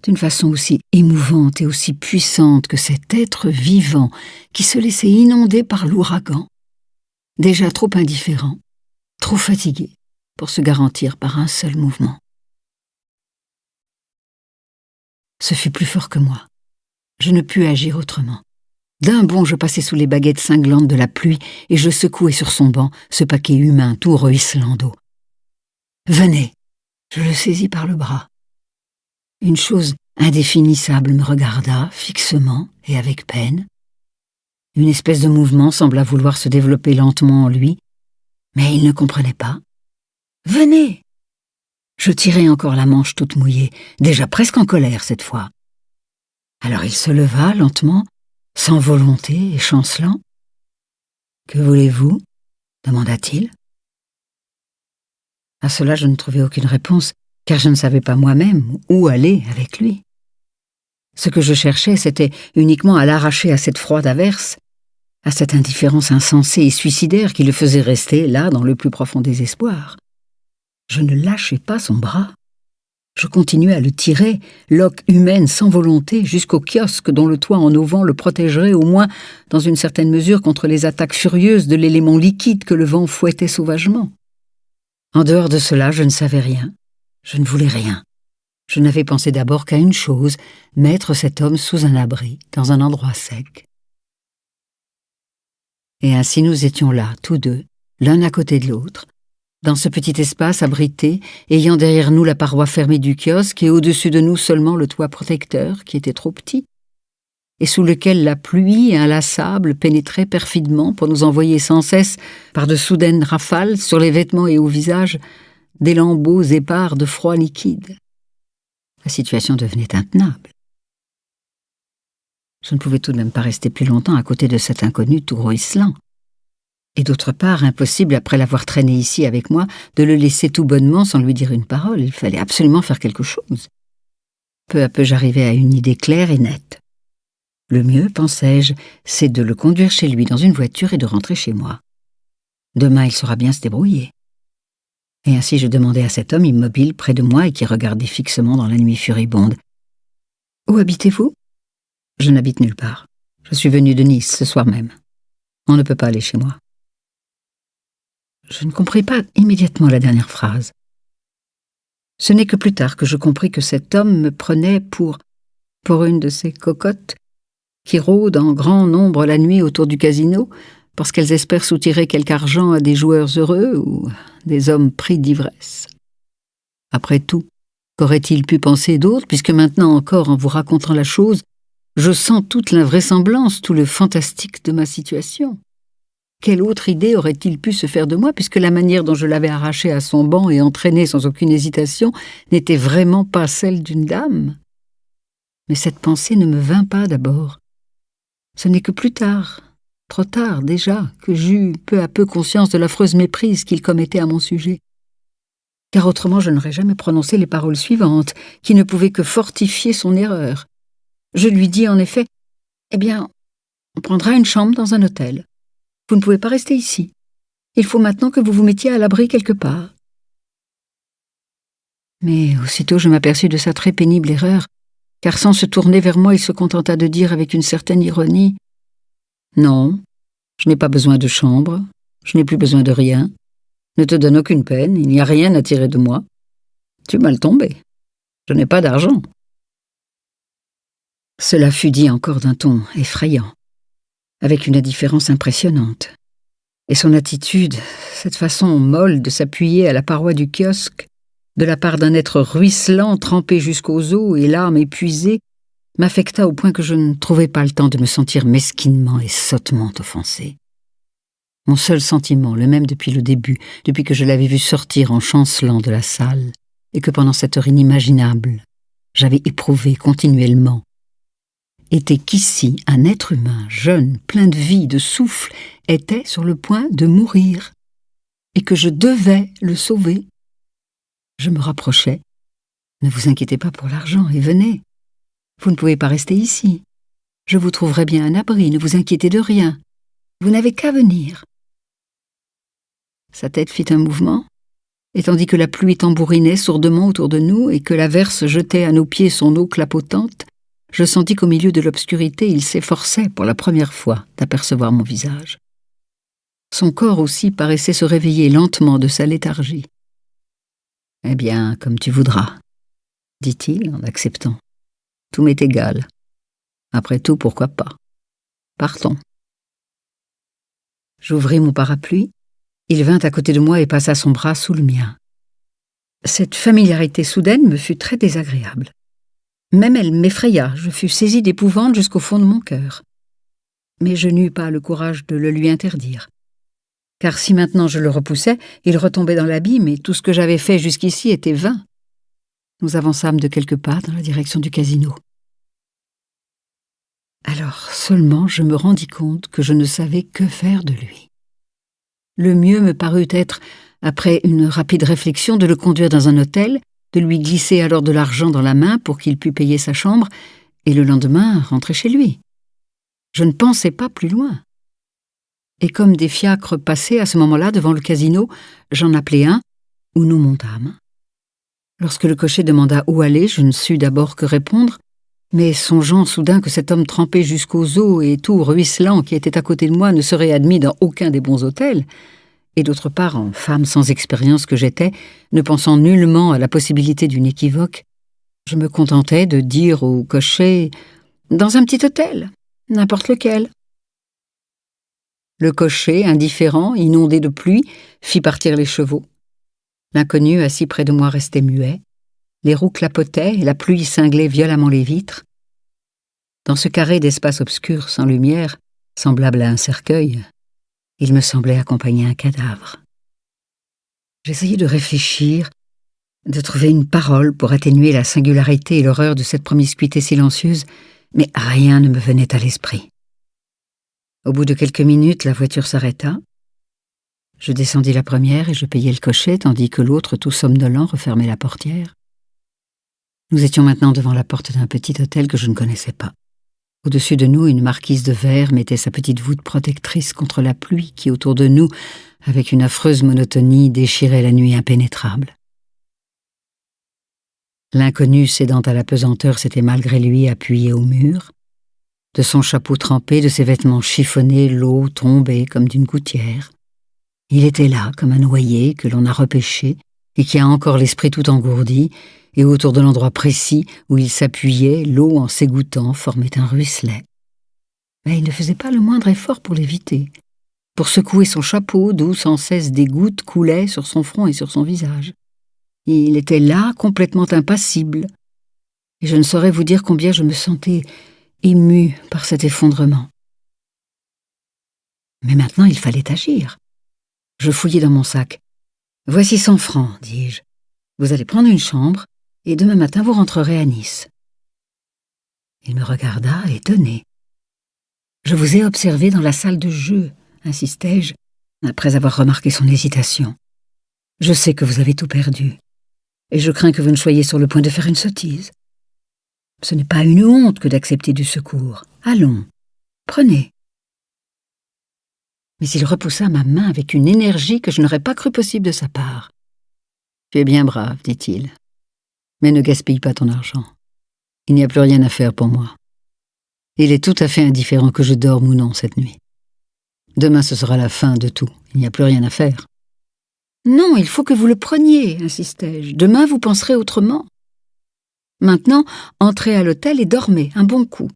d'une façon aussi émouvante et aussi puissante que cet être vivant qui se laissait inonder par l'ouragan, déjà trop indifférent, trop fatigué pour se garantir par un seul mouvement. Ce fut plus fort que moi. Je ne pus agir autrement. D'un bond, je passai sous les baguettes cinglantes de la pluie et je secouai sur son banc ce paquet humain tout ruisselant d'eau. « Venez !» Je le saisis par le bras. Une chose indéfinissable me regarda fixement et avec peine. Une espèce de mouvement sembla vouloir se développer lentement en lui, mais il ne comprenait pas. « Venez !» Je tirai encore la manche toute mouillée, déjà presque en colère cette fois. Alors il se leva lentement, sans volonté et chancelant. « Que voulez-vous » demanda-t-il. À cela, je ne trouvai aucune réponse, car je ne savais pas moi-même où aller avec lui. Ce que je cherchais, c'était uniquement à l'arracher à cette froide averse, à cette indifférence insensée et suicidaire qui le faisait rester là dans le plus profond désespoir. Je ne lâchai pas son bras. Je continuai à le tirer, loque humaine sans volonté, jusqu'au kiosque dont le toit en auvent le protégerait au moins dans une certaine mesure contre les attaques furieuses de l'élément liquide que le vent fouettait sauvagement. En dehors de cela, je ne savais rien. Je ne voulais rien. Je n'avais pensé d'abord qu'à une chose, mettre cet homme sous un abri, dans un endroit sec. Et ainsi nous étions là, tous deux, l'un à côté de l'autre, dans ce petit espace abrité, ayant derrière nous la paroi fermée du kiosque et au-dessus de nous seulement le toit protecteur, qui était trop petit, et sous lequel la pluie inlassable pénétrait perfidement pour nous envoyer sans cesse, par de soudaines rafales, sur les vêtements et au visage, des lambeaux épars de froid liquide. La situation devenait intenable. Je ne pouvais tout de même pas rester plus longtemps à côté de cet inconnu tout ruisselant. Et d'autre part, impossible, après l'avoir traîné ici avec moi, de le laisser tout bonnement sans lui dire une parole. Il fallait absolument faire quelque chose. Peu à peu, j'arrivai à une idée claire et nette. Le mieux, pensai-je, c'est de le conduire chez lui dans une voiture et de rentrer chez moi. Demain, il saura bien se débrouiller. Et ainsi, je demandai à cet homme immobile près de moi et qui regardait fixement dans la nuit furibonde. « Où habitez-vous » ? « Je n'habite nulle part. Je suis venu de Nice ce soir même. On ne peut pas aller chez moi. » Je ne compris pas immédiatement la dernière phrase. Ce n'est que plus tard que je compris que cet homme me prenait pour une de ces cocottes qui rôdent en grand nombre la nuit autour du casino parce qu'elles espèrent soutirer quelque argent à des joueurs heureux ou des hommes pris d'ivresse. Après tout, qu'aurait-il pu penser d'autre, puisque maintenant encore, en vous racontant la chose, je sens toute l'invraisemblance, tout le fantastique de ma situation. Quelle autre idée aurait-il pu se faire de moi, puisque la manière dont je l'avais arraché à son banc et entraîné sans aucune hésitation n'était vraiment pas celle d'une dame? Mais cette pensée ne me vint pas d'abord. Ce n'est que plus tard, trop tard déjà, que j'eus peu à peu conscience de l'affreuse méprise qu'il commettait à mon sujet. Car autrement je n'aurais jamais prononcé les paroles suivantes, qui ne pouvaient que fortifier son erreur. Je lui dis en effet « Eh bien, on prendra une chambre dans un hôtel. Vous ne pouvez pas rester ici. Il faut maintenant que vous vous mettiez à l'abri quelque part. » Mais aussitôt je m'aperçus de sa très pénible erreur, car sans se tourner vers moi, il se contenta de dire avec une certaine ironie « Non, je n'ai pas besoin de chambre, je n'ai plus besoin de rien. Ne te donne aucune peine, il n'y a rien à tirer de moi. Tu es mal tombé. Je n'ai pas d'argent. » Cela fut dit encore d'un ton effrayant, avec une indifférence impressionnante. Et son attitude, cette façon molle de s'appuyer à la paroi du kiosque, de la part d'un être ruisselant, trempé jusqu'aux os et l'âme épuisée, m'affecta au point que je ne trouvai pas le temps de me sentir mesquinement et sottement offensé. Mon seul sentiment, le même depuis le début, depuis que je l'avais vu sortir en chancelant de la salle, et que pendant cette heure inimaginable, j'avais éprouvé continuellement, était qu'ici, un être humain, jeune, plein de vie, de souffle, était sur le point de mourir, et que je devais le sauver. Je me rapprochai. « Ne vous inquiétez pas pour l'argent, et venez. Vous ne pouvez pas rester ici. Je vous trouverai bien un abri, ne vous inquiétez de rien. Vous n'avez qu'à venir. » Sa tête fit un mouvement, et tandis que la pluie tambourinait sourdement autour de nous et que l'averse jetait à nos pieds son eau clapotante, je sentis qu'au milieu de l'obscurité, il s'efforçait pour la première fois d'apercevoir mon visage. Son corps aussi paraissait se réveiller lentement de sa léthargie. « Eh bien, comme tu voudras, » dit-il en acceptant. « Tout m'est égal. Après tout, pourquoi pas? Partons. » J'ouvris mon parapluie. Il vint à côté de moi et passa son bras sous le mien. Cette familiarité soudaine me fut très désagréable. Même elle m'effraya, je fus saisie d'épouvante jusqu'au fond de mon cœur. Mais je n'eus pas le courage de le lui interdire. Car si maintenant je le repoussais, il retombait dans l'abîme et tout ce que j'avais fait jusqu'ici était vain. Nous avançâmes de quelques pas dans la direction du casino. Alors seulement je me rendis compte que je ne savais que faire de lui. Le mieux me parut être, après une rapide réflexion, de le conduire dans un hôtel, de lui glisser alors de l'argent dans la main pour qu'il pût payer sa chambre, et le lendemain rentrer chez lui. Je ne pensais pas plus loin. Et comme des fiacres passaient à ce moment-là devant le casino, j'en appelai un, où nous montâmes. Lorsque le cocher demanda où aller, je ne sus d'abord que répondre, mais songeant soudain que cet homme trempé jusqu'aux os et tout ruisselant qui était à côté de moi ne serait admis dans aucun des bons hôtels, et d'autre part, en femme sans expérience que j'étais, ne pensant nullement à la possibilité d'une équivoque, je me contentai de dire au cocher « Dans un petit hôtel, n'importe lequel ». Le cocher, indifférent, inondé de pluie, fit partir les chevaux. L'inconnu, assis près de moi, restait muet. Les roues clapotaient et la pluie cinglait violemment les vitres. Dans ce carré d'espace obscur, sans lumière, semblable à un cercueil, il me semblait accompagner un cadavre. J'essayais de réfléchir, de trouver une parole pour atténuer la singularité et l'horreur de cette promiscuité silencieuse, mais rien ne me venait à l'esprit. Au bout de quelques minutes, la voiture s'arrêta. Je descendis la première et je payai le cocher, tandis que l'autre, tout somnolent, refermait la portière. Nous étions maintenant devant la porte d'un petit hôtel que je ne connaissais pas. Au-dessus de nous, une marquise de verre mettait sa petite voûte protectrice contre la pluie qui, autour de nous, avec une affreuse monotonie, déchirait la nuit impénétrable. L'inconnu, cédant à la pesanteur, s'était malgré lui appuyé au mur. De son chapeau trempé, de ses vêtements chiffonnés, l'eau tombait comme d'une gouttière. Il était là, comme un noyé que l'on a repêché et qui a encore l'esprit tout engourdi, et autour de l'endroit précis où il s'appuyait, l'eau, en s'égouttant, formait un ruisselet. Mais il ne faisait pas le moindre effort pour l'éviter, pour secouer son chapeau d'où sans cesse des gouttes coulaient sur son front et sur son visage. Il était là, complètement impassible, et je ne saurais vous dire combien je me sentais émue par cet effondrement. Mais maintenant, il fallait agir. Je fouillai dans mon sac. « Voici 100 francs, dis-je. Vous allez prendre une chambre, et demain matin vous rentrerez à Nice. » Il me regarda, étonné. « Je vous ai observé dans la salle de jeu, insistai-je, après avoir remarqué son hésitation. Je sais que vous avez tout perdu, et je crains que vous ne soyez sur le point de faire une sottise. Ce n'est pas une honte que d'accepter du secours. Allons, prenez. » Mais il repoussa ma main avec une énergie que je n'aurais pas cru possible de sa part. « Tu es bien brave, dit-il, mais ne gaspille pas ton argent. Il n'y a plus rien à faire pour moi. Il est tout à fait indifférent que je dorme ou non cette nuit. Demain ce sera la fin de tout, il n'y a plus rien à faire. »« Non, il faut que vous le preniez, insistai-je. Demain vous penserez autrement. Maintenant, entrez à l'hôtel et dormez un bon coup.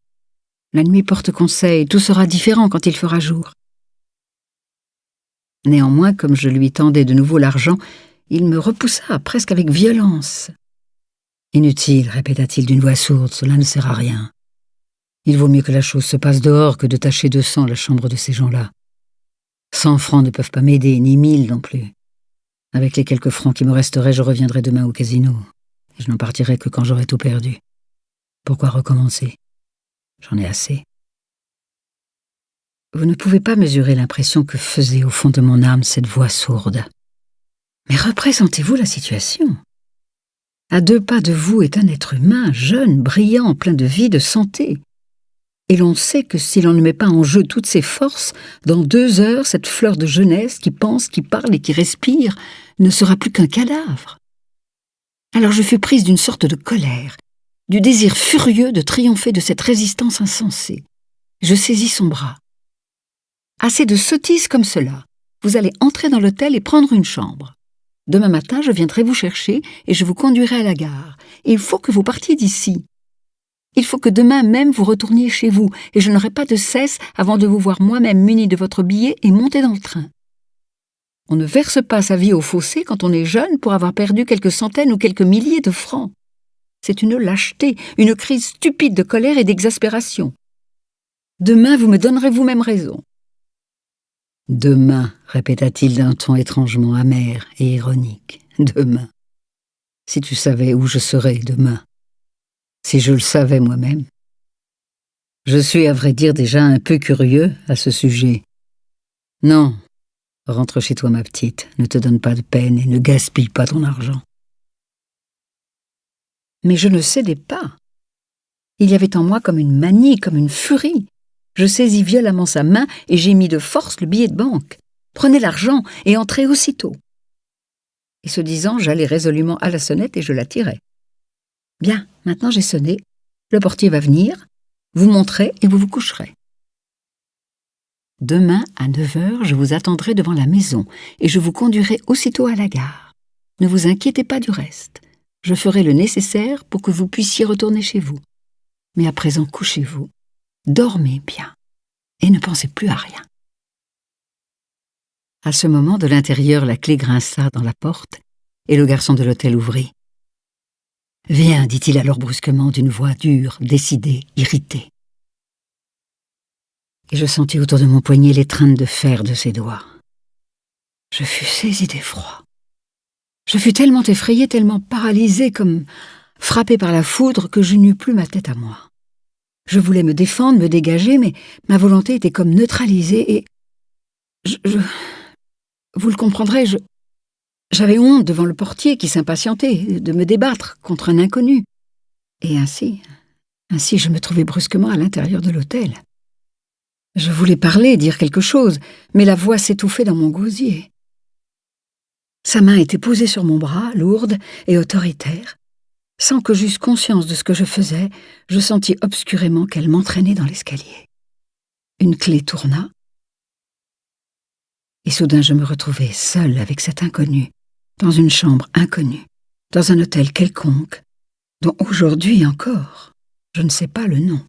La nuit porte conseil, tout sera différent quand il fera jour. » Néanmoins, comme je lui tendais de nouveau l'argent, il me repoussa presque avec violence. « Inutile, répéta-t-il d'une voix sourde, cela ne sert à rien. Il vaut mieux que la chose se passe dehors que de tacher de sang la chambre de ces gens-là. 100 francs ne peuvent pas m'aider, ni 1000 non plus. Avec les quelques francs qui me resteraient, je reviendrai demain au casino. Et je n'en partirai que quand j'aurai tout perdu. Pourquoi recommencer? J'en ai assez. » Vous ne pouvez pas mesurer l'impression que faisait au fond de mon âme cette voix sourde. Mais représentez-vous la situation. À 2 pas de vous est un être humain, jeune, brillant, plein de vie, de santé. Et l'on sait que si l'on ne met pas en jeu toutes ses forces, dans 2 heures, cette fleur de jeunesse qui pense, qui parle et qui respire ne sera plus qu'un cadavre. Alors je fus prise d'une sorte de colère, du désir furieux de triompher de cette résistance insensée. Je saisis son bras. Assez de sottises comme cela. Vous allez entrer dans l'hôtel et prendre une chambre. Demain matin, je viendrai vous chercher et je vous conduirai à la gare. Et il faut que vous partiez d'ici. Il faut que demain même vous retourniez chez vous, et je n'aurai pas de cesse avant de vous voir moi-même muni de votre billet et monter dans le train. On ne verse pas sa vie au fossé quand on est jeune pour avoir perdu quelques centaines ou quelques milliers de francs. C'est une lâcheté, une crise stupide de colère et d'exaspération. Demain, vous me donnerez vous-même raison. Demain, répéta-t-il d'un ton étrangement amer et ironique. Demain. Si tu savais où je serais demain. Si je le savais moi-même. Je suis, à vrai dire, déjà un peu curieux à ce sujet. Non, rentre chez toi, ma petite, ne te donne pas de peine et ne gaspille pas ton argent. Mais je ne cédais pas. Il y avait en moi comme une manie, comme une furie. Je saisis violemment sa main et j'ai mis de force le billet de banque. Prenez l'argent et entrez aussitôt. Et ce disant, j'allai résolument à la sonnette et je la tirai. Bien, maintenant j'ai sonné. Le portier va venir, vous monterez et vous vous coucherez. Demain, à 9h, je vous attendrai devant la maison et je vous conduirai aussitôt à la gare. Ne vous inquiétez pas du reste. Je ferai le nécessaire pour que vous puissiez retourner chez vous. Mais à présent, couchez-vous, dormez bien et ne pensez plus à rien. À ce moment, de l'intérieur, la clé grinça dans la porte et le garçon de l'hôtel ouvrit. « Viens, dit-il alors brusquement d'une voix dure, décidée, irritée. Et je sentis autour de mon poignet l'étreinte de fer de ses doigts. Je fus saisie d'effroi. Je fus tellement effrayée, tellement paralysée, comme frappée par la foudre, que je n'eus plus ma tête à moi. Je voulais me défendre, me dégager, mais ma volonté était comme neutralisée et... Vous le comprendrez, j'avais honte devant le portier qui s'impatientait de me débattre contre un inconnu. Et ainsi je me trouvais brusquement à l'intérieur de l'hôtel. Je voulais parler, dire quelque chose, mais la voix s'étouffait dans mon gosier. Sa main était posée sur mon bras, lourde et autoritaire. Sans que j'eusse conscience de ce que je faisais, je sentis obscurément qu'elle m'entraînait dans l'escalier. Une clé tourna, et soudain je me retrouvai seule avec cet inconnu, dans une chambre inconnue, dans un hôtel quelconque, dont aujourd'hui encore, je ne sais pas le nom.